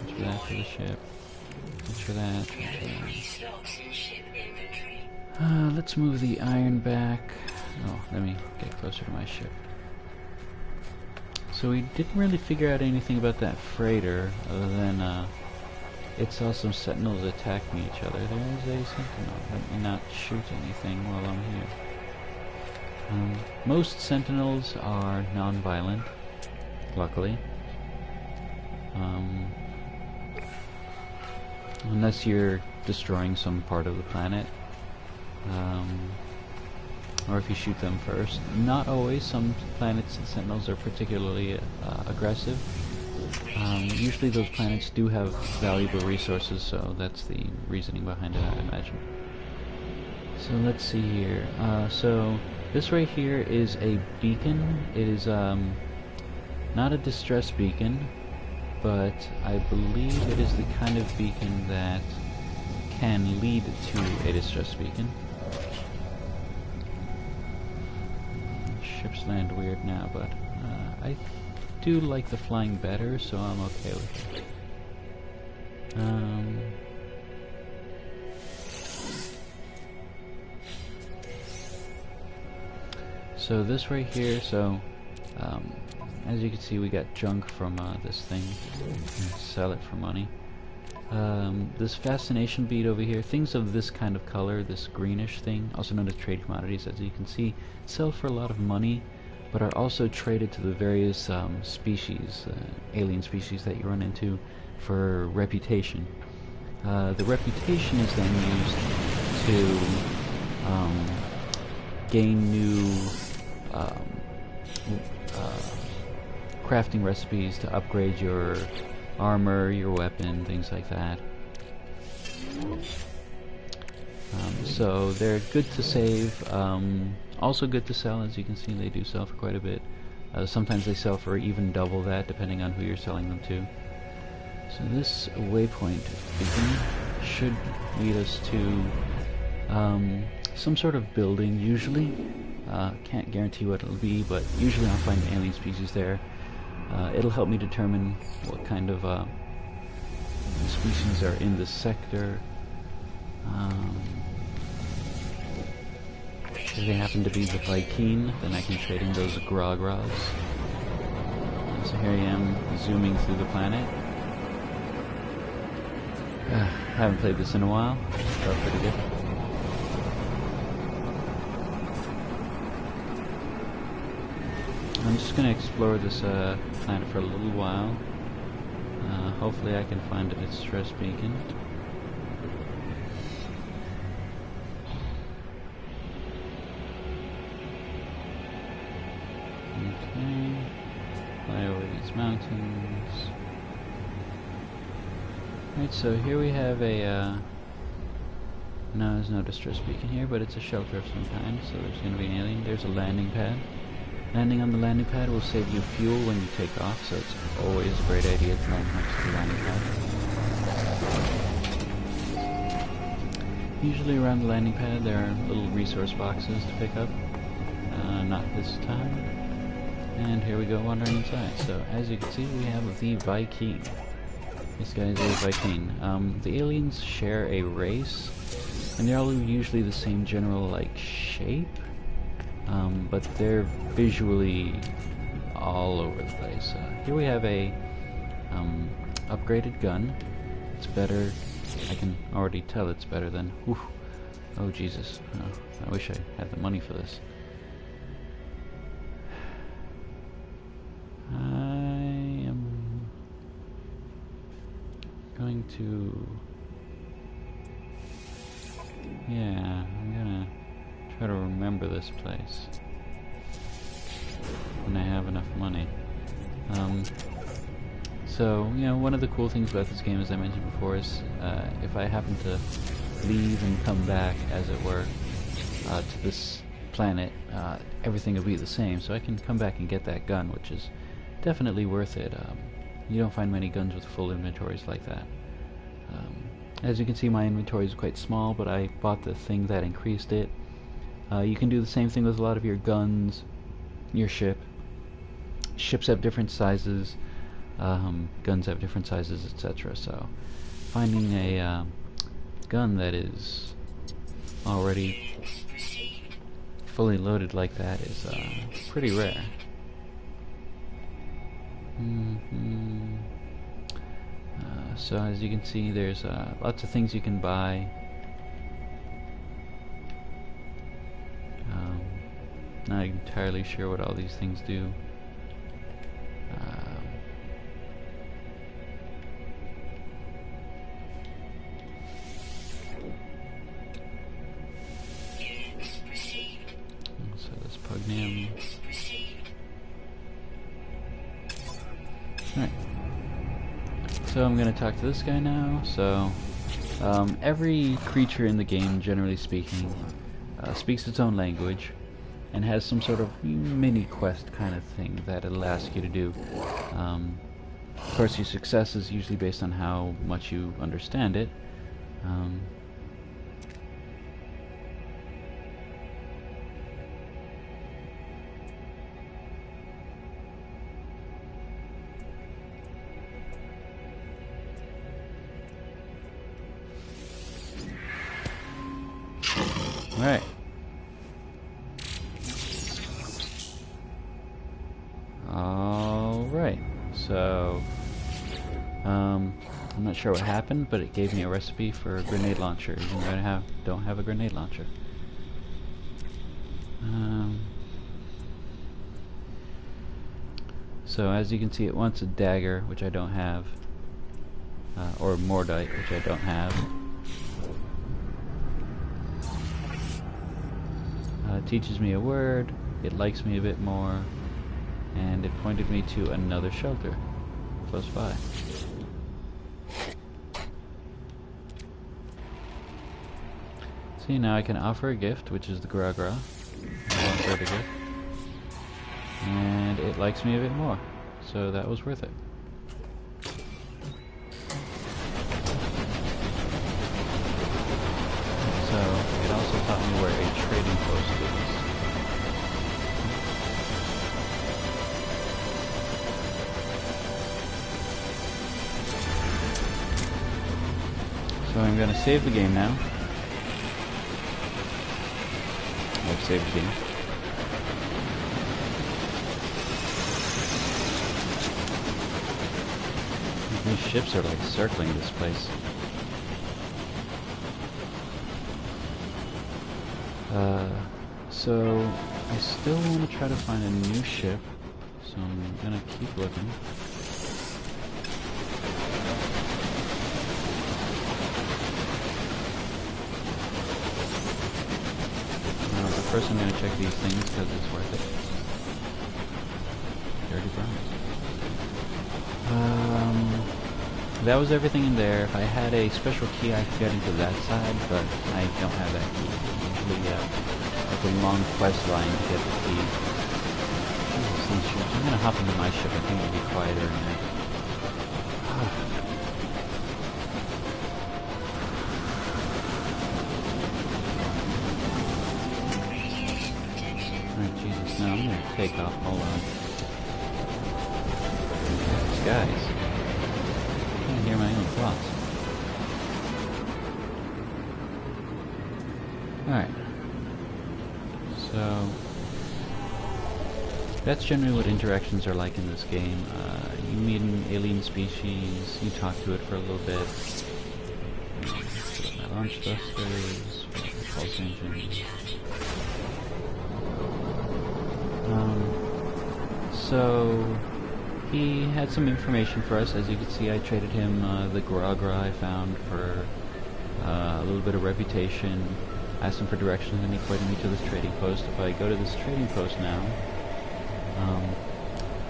Transfer that to the ship. Transfer that. Transfer that. Let's move the iron back. Oh, let me get closer to my ship. So we didn't really figure out anything about that freighter, other than it saw some sentinels attacking each other. There's a sentinel. Let me not shoot anything while I'm here. Most sentinels are non-violent, luckily. Unless you're destroying some part of the planet. Or if you shoot them first. Not always. Some planets and sentinels are particularly aggressive. Usually those planets do have valuable resources, so that's the reasoning behind it, I imagine. So let's see here. So this right here is a beacon. It is not a distress beacon, but I believe it is the kind of beacon that can lead to a distress beacon. Ships land weird now, but I do like the flying better, so I'm okay with it. So this right here, as you can see, we got junk from this thing. Sell it for money. This fascination bead over here, things of this kind of color, this greenish thing, also known as trade commodities, as you can see, sell for a lot of money, but are also traded to the various species, alien species that you run into for reputation. The reputation is then used to gain new crafting recipes to upgrade your armor, your weapon, things like that. So they're good to save, also good to sell. As you can see, they do sell for quite a bit. Sometimes they sell for even double that, depending on who you're selling them to. So this waypoint beacon should lead us to some sort of building, usually. Can't guarantee what it'll be, but usually I'll find an alien species there. It'll help me determine what kind of species are in this sector. If they happen to be the Viking, then I can trade in those Grogras. So here I am, zooming through the planet. Haven't played this in a while. Felt pretty good. I'm just going to explore this planet for a little while. Hopefully I can find its stress beacon. Okay. Fly over these mountains. Right, so here we have a, no, there's no distress beacon here, but it's a shelter of some kind, so there's going to be an alien. There's a landing pad. Landing on the landing pad will save you fuel when you take off, so it's always a great idea to land next to the landing pad. Usually around the landing pad there are little resource boxes to pick up. Not this time. And here we go wandering inside. So as you can see, we have the Viking. This guy is a Viking. The aliens share a race, and they're all usually the same general like shape. But they're visually all over the place. Here we have a upgraded gun. It's better. I can already tell it's better than. Whew, oh Jesus! Oh, I wish I had the money for this. I am going to. Yeah, I'm gonna try to remember this place when I have enough money. So, you know, one of the cool things about this game, as I mentioned before, is if I happen to leave and come back, as it were, to this planet, everything will be the same, so I can come back and get that gun, which is definitely worth it. You don't find many guns with full inventories like that. As you can see, my inventory is quite small, but I bought the thing that increased it. You can do the same thing with a lot of your guns, your ship. Ships have different sizes, guns have different sizes, etc. So finding a gun that is already fully loaded like that is pretty rare. So as you can see, there's lots of things you can buy. Not entirely sure what all these things do. So this Pugnium. Alright. So I'm going to talk to this guy now. So every creature in the game, generally speaking, speaks its own language and has some sort of mini quest kind of thing that it'll ask you to do. Of course, your success is usually based on how much you understand it. Alright. Alright. So, I'm not sure what happened, but it gave me a recipe for a grenade launcher, even though I don't have a grenade launcher. So as you can see, it wants a dagger, which I don't have, or mordite, which I don't have. It teaches me a word, it likes me a bit more, and it pointed me to another shelter close by. See, now I can offer a gift, which is the gra gra. I offered a gift. And it likes me a bit more, so that was worth it. So, it also taught me where a trading post is. So I'm going to save the game now. I've saved the game. These ships are like circling this place. So I still want to try to find a new ship, so I'm gonna keep looking. But first I'm gonna check these things because it's worth it. Dirty bronze. That was everything in there. If I had a special key, I could get into that side, but I don't have that key. Usually, like a long quest line to get the key. I'm gonna hop into my ship. I think it'll be quieter in there. Alright, Jesus, no, I'm gonna take off. Hold on. These guys. I can hear my own thoughts. Alright. So that's generally what interactions are like in this game. You meet an alien species, you talk to it for a little bit. My launch thrusters, pulse engines. So he had some information for us. As you can see, I traded him the gra gra I found for a little bit of reputation. Asked him for directions and he pointed me to this trading post. If I go to this trading post now,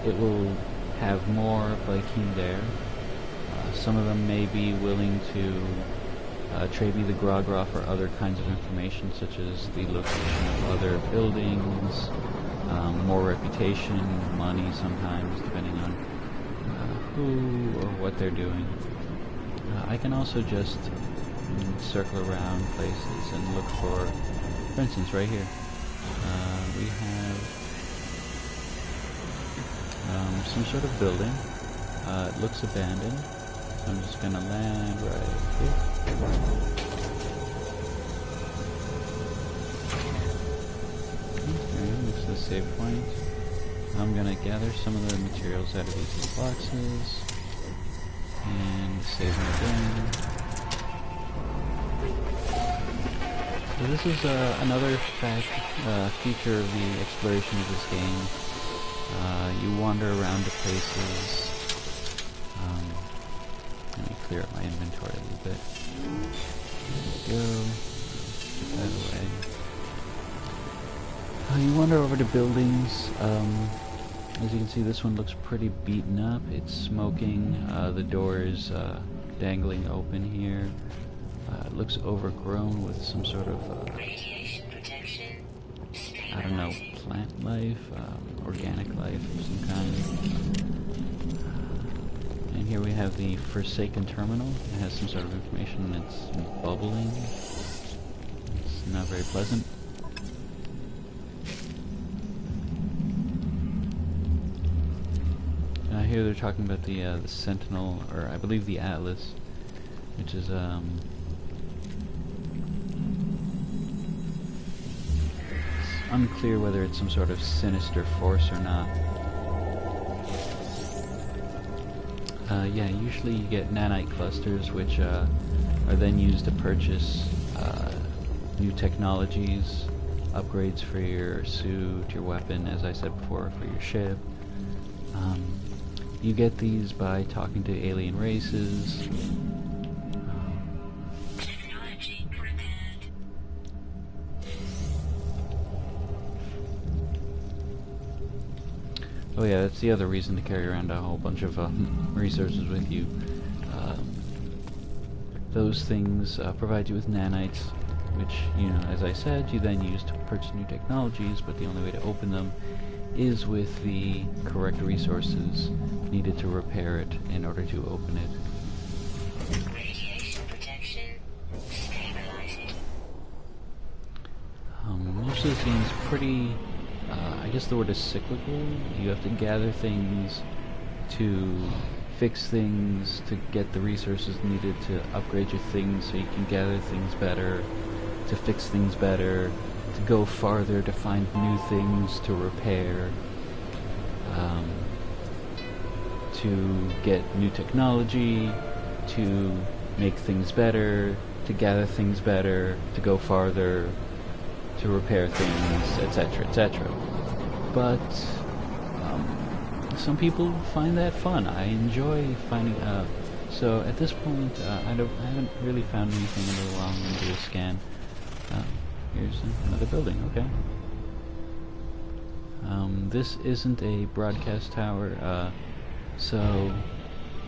it will have more Viking there. Some of them may be willing to trade me the gra gra for other kinds of information, such as the location of other buildings, more reputation, money sometimes, depending on who or what they're doing. I can also just circle around places and look for instance, right here, we have some sort of building. It looks abandoned, so I'm just going to land right here. Okay, this is a save point. I'm going to gather some of the materials out of these boxes and save them again. So this is another feature of the exploration of this game. You wander around to places. Let me clear up my inventory a little bit. There we go. Put that away. You wander over to buildings. As you can see, this one looks pretty beaten up. It's smoking. The door is dangling open here. It looks overgrown with some sort of,
Radiation protection.
I don't know, plant life, organic life of some kind. And here we have the Forsaken Terminal. It has some sort of information. It's bubbling. It's not very pleasant. Here they're talking about the Sentinel, or I believe the Atlas, which is it's unclear whether it's some sort of sinister force or not. Yeah, usually you get nanite clusters, which are then used to purchase new technologies, upgrades for your suit, your weapon, as I said before, for your ship. You get these by talking to alien races.
Technology prepared.
Oh yeah, that's the other reason to carry around a whole bunch of resources with you. Those things provide you with nanites, which, you know, as I said, you then use to purchase new technologies, but the only way to open them is with the correct resources needed to repair it in order to open it.
Radiation protection. Stabilizing.
Most of this game is pretty, I guess the word is cyclical. You have to gather things to fix things, to get the resources needed to upgrade your things so you can gather things better, to fix things better, to go farther to find new things to repair, to get new technology, to make things better, to gather things better, to go farther, to repair things, etc., etc. But some people find that fun. I enjoy finding. So at this point, I haven't really found anything in a little while. I'm going to do a scan. Here's another building. Okay. This isn't a broadcast tower. So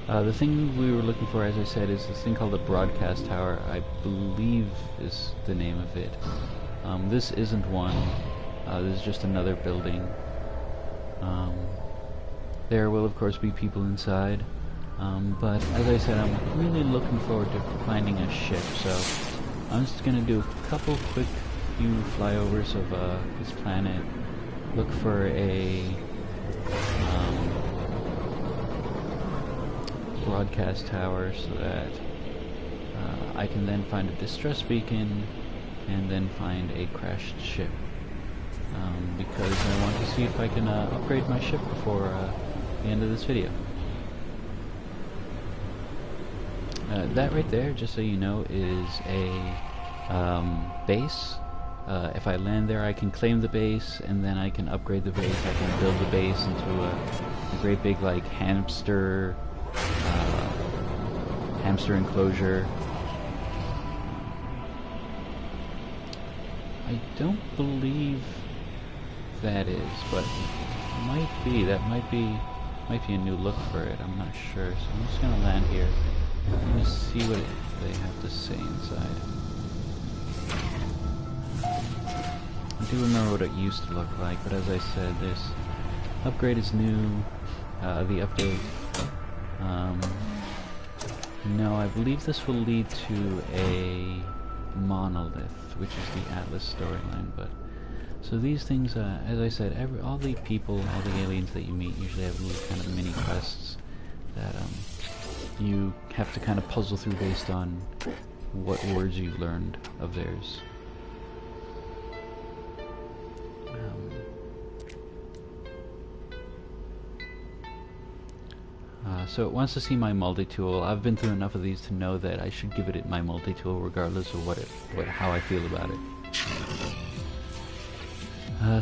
the thing we were looking for, as I said, is this thing called a broadcast tower. I believe is the name of it. This isn't one. This is just another building. There will of course be people inside, but as I said, I'm really looking forward to finding a ship, so I'm just going to do a couple quick few flyovers of this planet, look for a broadcast tower so that I can then find a distress beacon and then find a crashed ship, because I want to see if I can upgrade my ship before the end of this video. That right there, just so you know, is a base. If I land there, I can claim the base, and then I can upgrade the base. I can build the base into a great big, like, hamster enclosure. I don't believe that is, but it might be. That might be a new look for it. I'm not sure. So I'm just gonna land here. I'm gonna see what they have to say inside. I do remember what it used to look like, but as I said, this upgrade is new. The update. No, I believe this will lead to a monolith, which is the Atlas storyline. But so these things, as I said, all the people, all the aliens that you meet usually have little kind of mini quests that you have to kind of puzzle through based on what words you've learned of theirs. So it wants to see my multi-tool. I've been through enough of these to know that I should give it my multi-tool regardless of how I feel about it.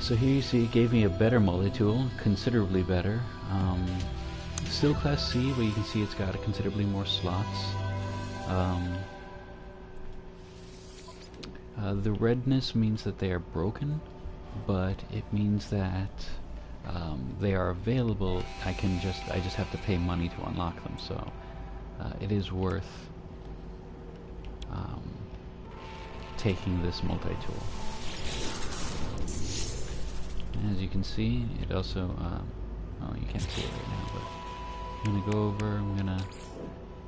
So here you see it gave me a better multi-tool, considerably better. Still Class C, but you can see it's got considerably more slots. The redness means that they are broken, but it means that they are available. I just have to pay money to unlock them, so it is worth taking this multi-tool. As you can see, it also, oh, you can't see it right now, but I'm going to go over, I'm going to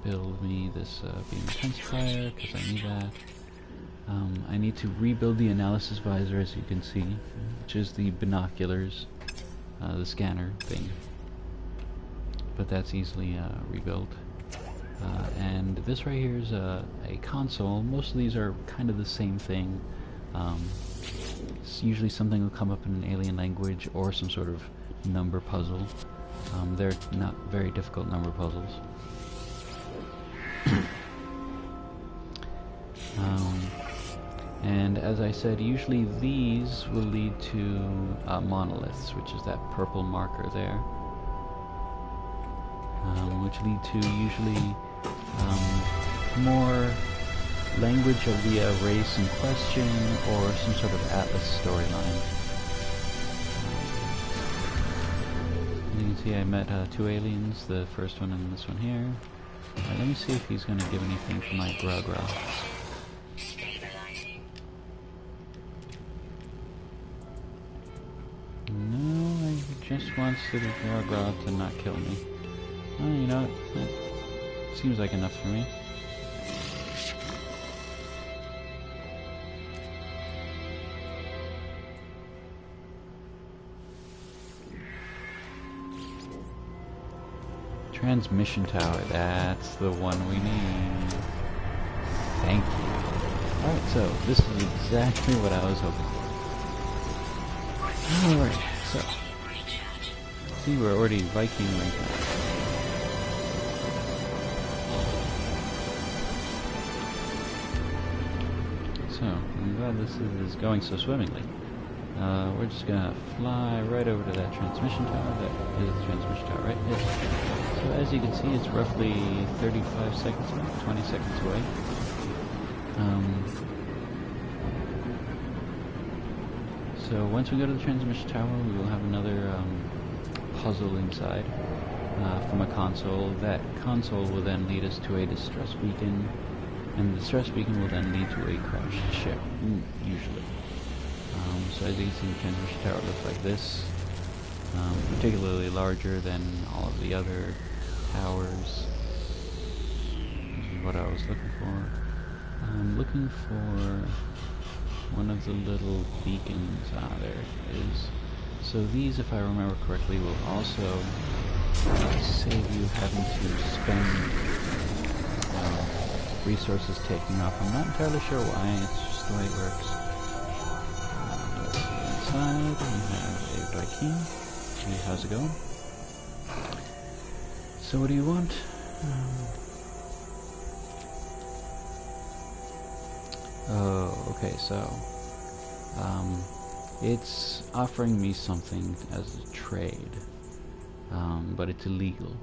build me this beam intensifier, because I need that. I need to rebuild the analysis visor, as you can see, which is the binoculars, the scanner thing. But that's easily rebuilt. And this right here is a console. Most of these are kind of the same thing. Usually something will come up in an alien language or some sort of number puzzle. They're not very difficult number puzzles. And as I said, usually these will lead to monoliths, which is that purple marker there, which lead to usually more language of the race in question or some sort of Atlas storyline. As you can see, I met two aliens, the first one and this one here. Let me see if he's going to give anything for my Grog-Grog. No, he just wants the Grog-Grog to not kill me. Oh, you know what? That seems like enough for me. Transmission tower, that's the one we need. Thank you. Alright, so this is exactly what I was hoping for. Alright, so. See, we're already Viking rank now. So, I'm glad this is going so swimmingly. We're just gonna fly right over to that transmission tower. That is the transmission tower, right? Yes. So as you can see, it's roughly 35 seconds away, 20 seconds away. So once we go to the transmission tower, we will have another puzzle inside from a console. That console will then lead us to a distress beacon, and the distress beacon will then lead to a crashed ship, usually. So as you can see, the transmission tower looks like this, particularly larger than all of the other towers. This is what I was looking for. I'm looking for one of the little beacons. There it is. So these, if I remember correctly, will also save you having to spend resources taking off. I'm not entirely sure why, it's just the way it works. Inside, we have a Viking. Hey, how's it going? So what do you want? Oh, okay, so it's offering me something as a trade, but it's illegal.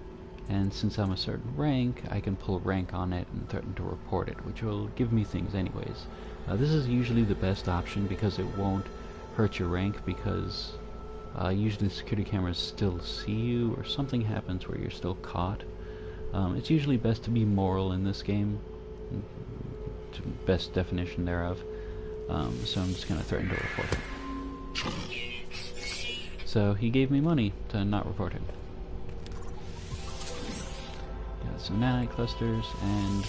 And since I'm a certain rank, I can pull rank on it and threaten to report it, which will give me things anyways. This is usually the best option because it won't hurt your rank, because usually the security cameras still see you, or something happens where you're still caught. It's usually best to be moral in this game, to best definition thereof. So I'm just going to threaten to report him. So he gave me money to not report him. Got some nanite clusters, and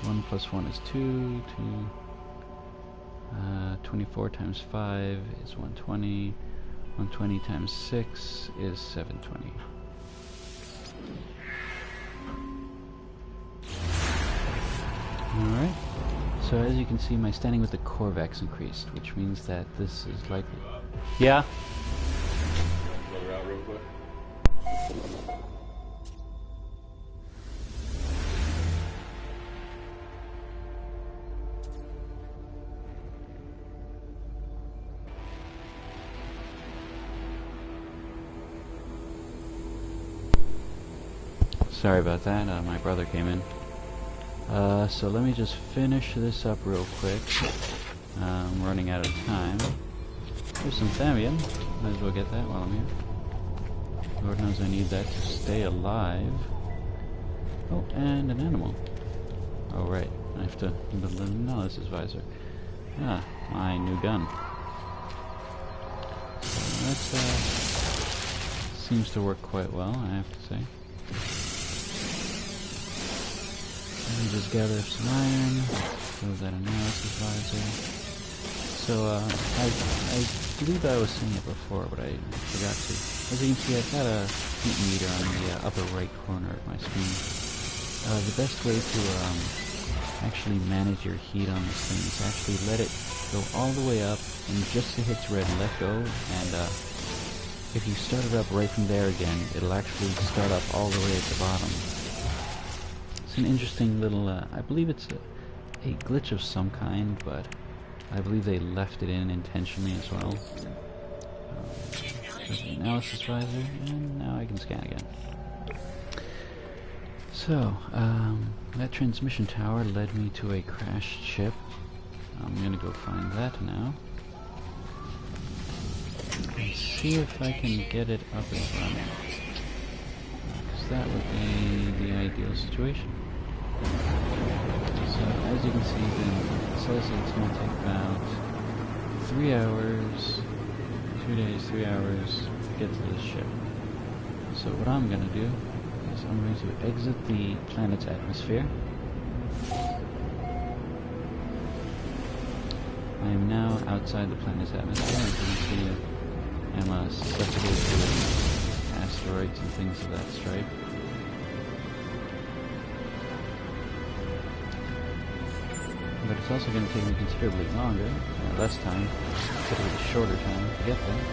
1 plus 1 is 2, 24 times 5 is 120, 120 times 6 is 720. Alright, so as you can see, my standing with the Corvex increased, which means that this is likely... Yeah?
Let her out real quick.
Sorry about that, my brother came in. So let me just finish this up real quick. I'm running out of time. There's some Thamium. Might as well get that while I'm here. Lord knows I need that to stay alive. Oh, and an animal. Oh, right. I have to... No, this is visor. Ah, my new gun. So that seems to work quite well, I have to say. Let me just gather some iron, close that analysis visor. So, I believe I was saying it before, but I forgot to. As you can see, I've got a heat meter on the upper right corner of my screen. The best way to actually manage your heat on this thing is actually let it go all the way up, and just as it hits red, let go, and if you start it up right from there again, it'll actually start up all the way at the bottom. It's an interesting little, I believe it's a glitch of some kind, but I believe they left it in intentionally as well. There's the analysis visor, and now I can scan again. So, that transmission tower led me to a crashed ship. I'm gonna go find that now. And see if I can get it up and running. Because that would be the ideal situation. So, as you can see, it says it's going to take about 3 hours, 2 days, 3 hours to get to this ship. So what I'm going to do is I'm going to exit the planet's atmosphere. I am now outside the planet's atmosphere. As you can see, I'm susceptible to asteroids and things of that stripe. But it's also going to take me considerably longer, less time, considerably shorter time to get there,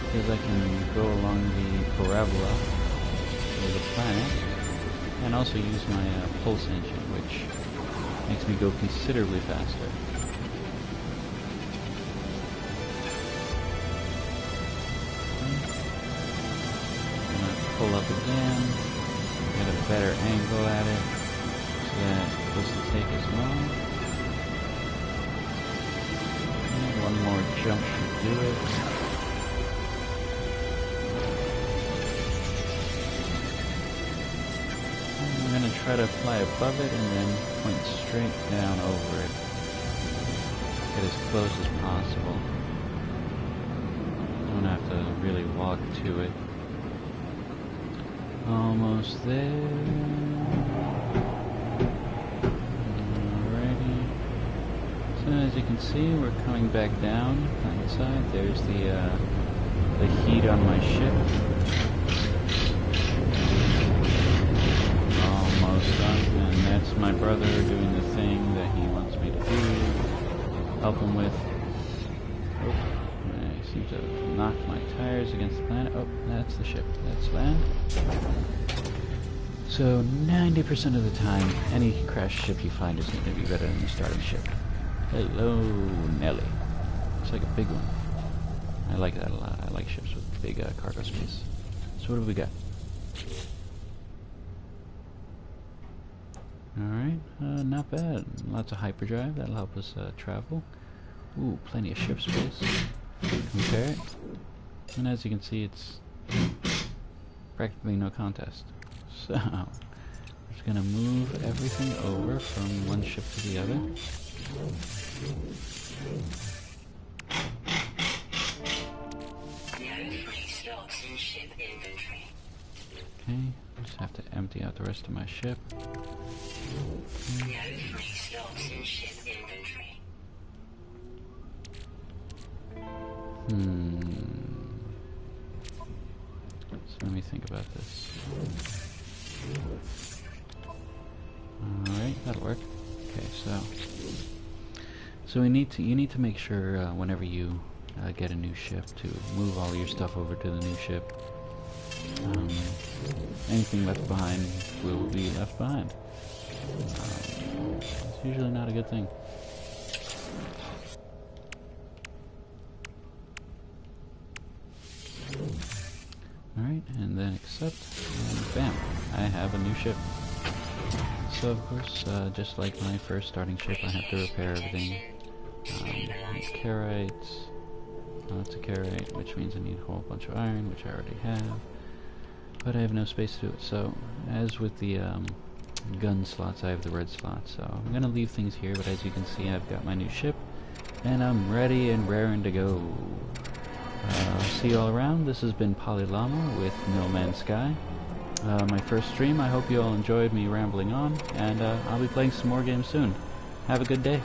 because I can go along the parabola of the planet, and also use my pulse engine, which makes me go considerably faster. I'm going to pull up again, get a better angle at it, so that it doesn't take as long. One more jump should do it. I'm going to try to fly above it and then point straight down over it. Get as close as possible. Don't have to really walk to it. Almost there. As you can see, we're coming back down inside. There's the heat on my ship. Almost done, and that's my brother doing the thing that he wants me to do. Help him with. Oh, I seem to have knocked my tires against the planet. Oh, that's the ship. That's land. So 90% of the time, any crashed ship you find is going to be better than the starting ship. Hello, Nelly. Looks like a big one. I like that a lot. I like ships with big cargo space. So what have we got? Alright, not bad. Lots of hyperdrive. That'll help us travel. Ooh, plenty of ship space. Compare it. And as you can see, it's practically no contest. So, I'm just going to move everything over from one ship to the other. Okay, just have to empty out the rest of my ship. So let me think about this. Alright, that'll work. Okay, so you need to make sure whenever you get a new ship to move all your stuff over to the new ship. Anything left behind will be left behind. It's usually not a good thing. Alright, and then accept, and bam, I have a new ship. So of course, just like my first starting ship, I have to repair everything. It's carite, it's a carite, which means I need a whole bunch of iron, which I already have. But I have no space to do it, so as with the gun slots, I have the red slots. So I'm going to leave things here, but as you can see, I've got my new ship, and I'm ready and raring to go. See you all around. This has been PolyLlama with No Man's Sky. My first stream. I hope you all enjoyed me rambling on, and I'll be playing some more games soon. Have a good day.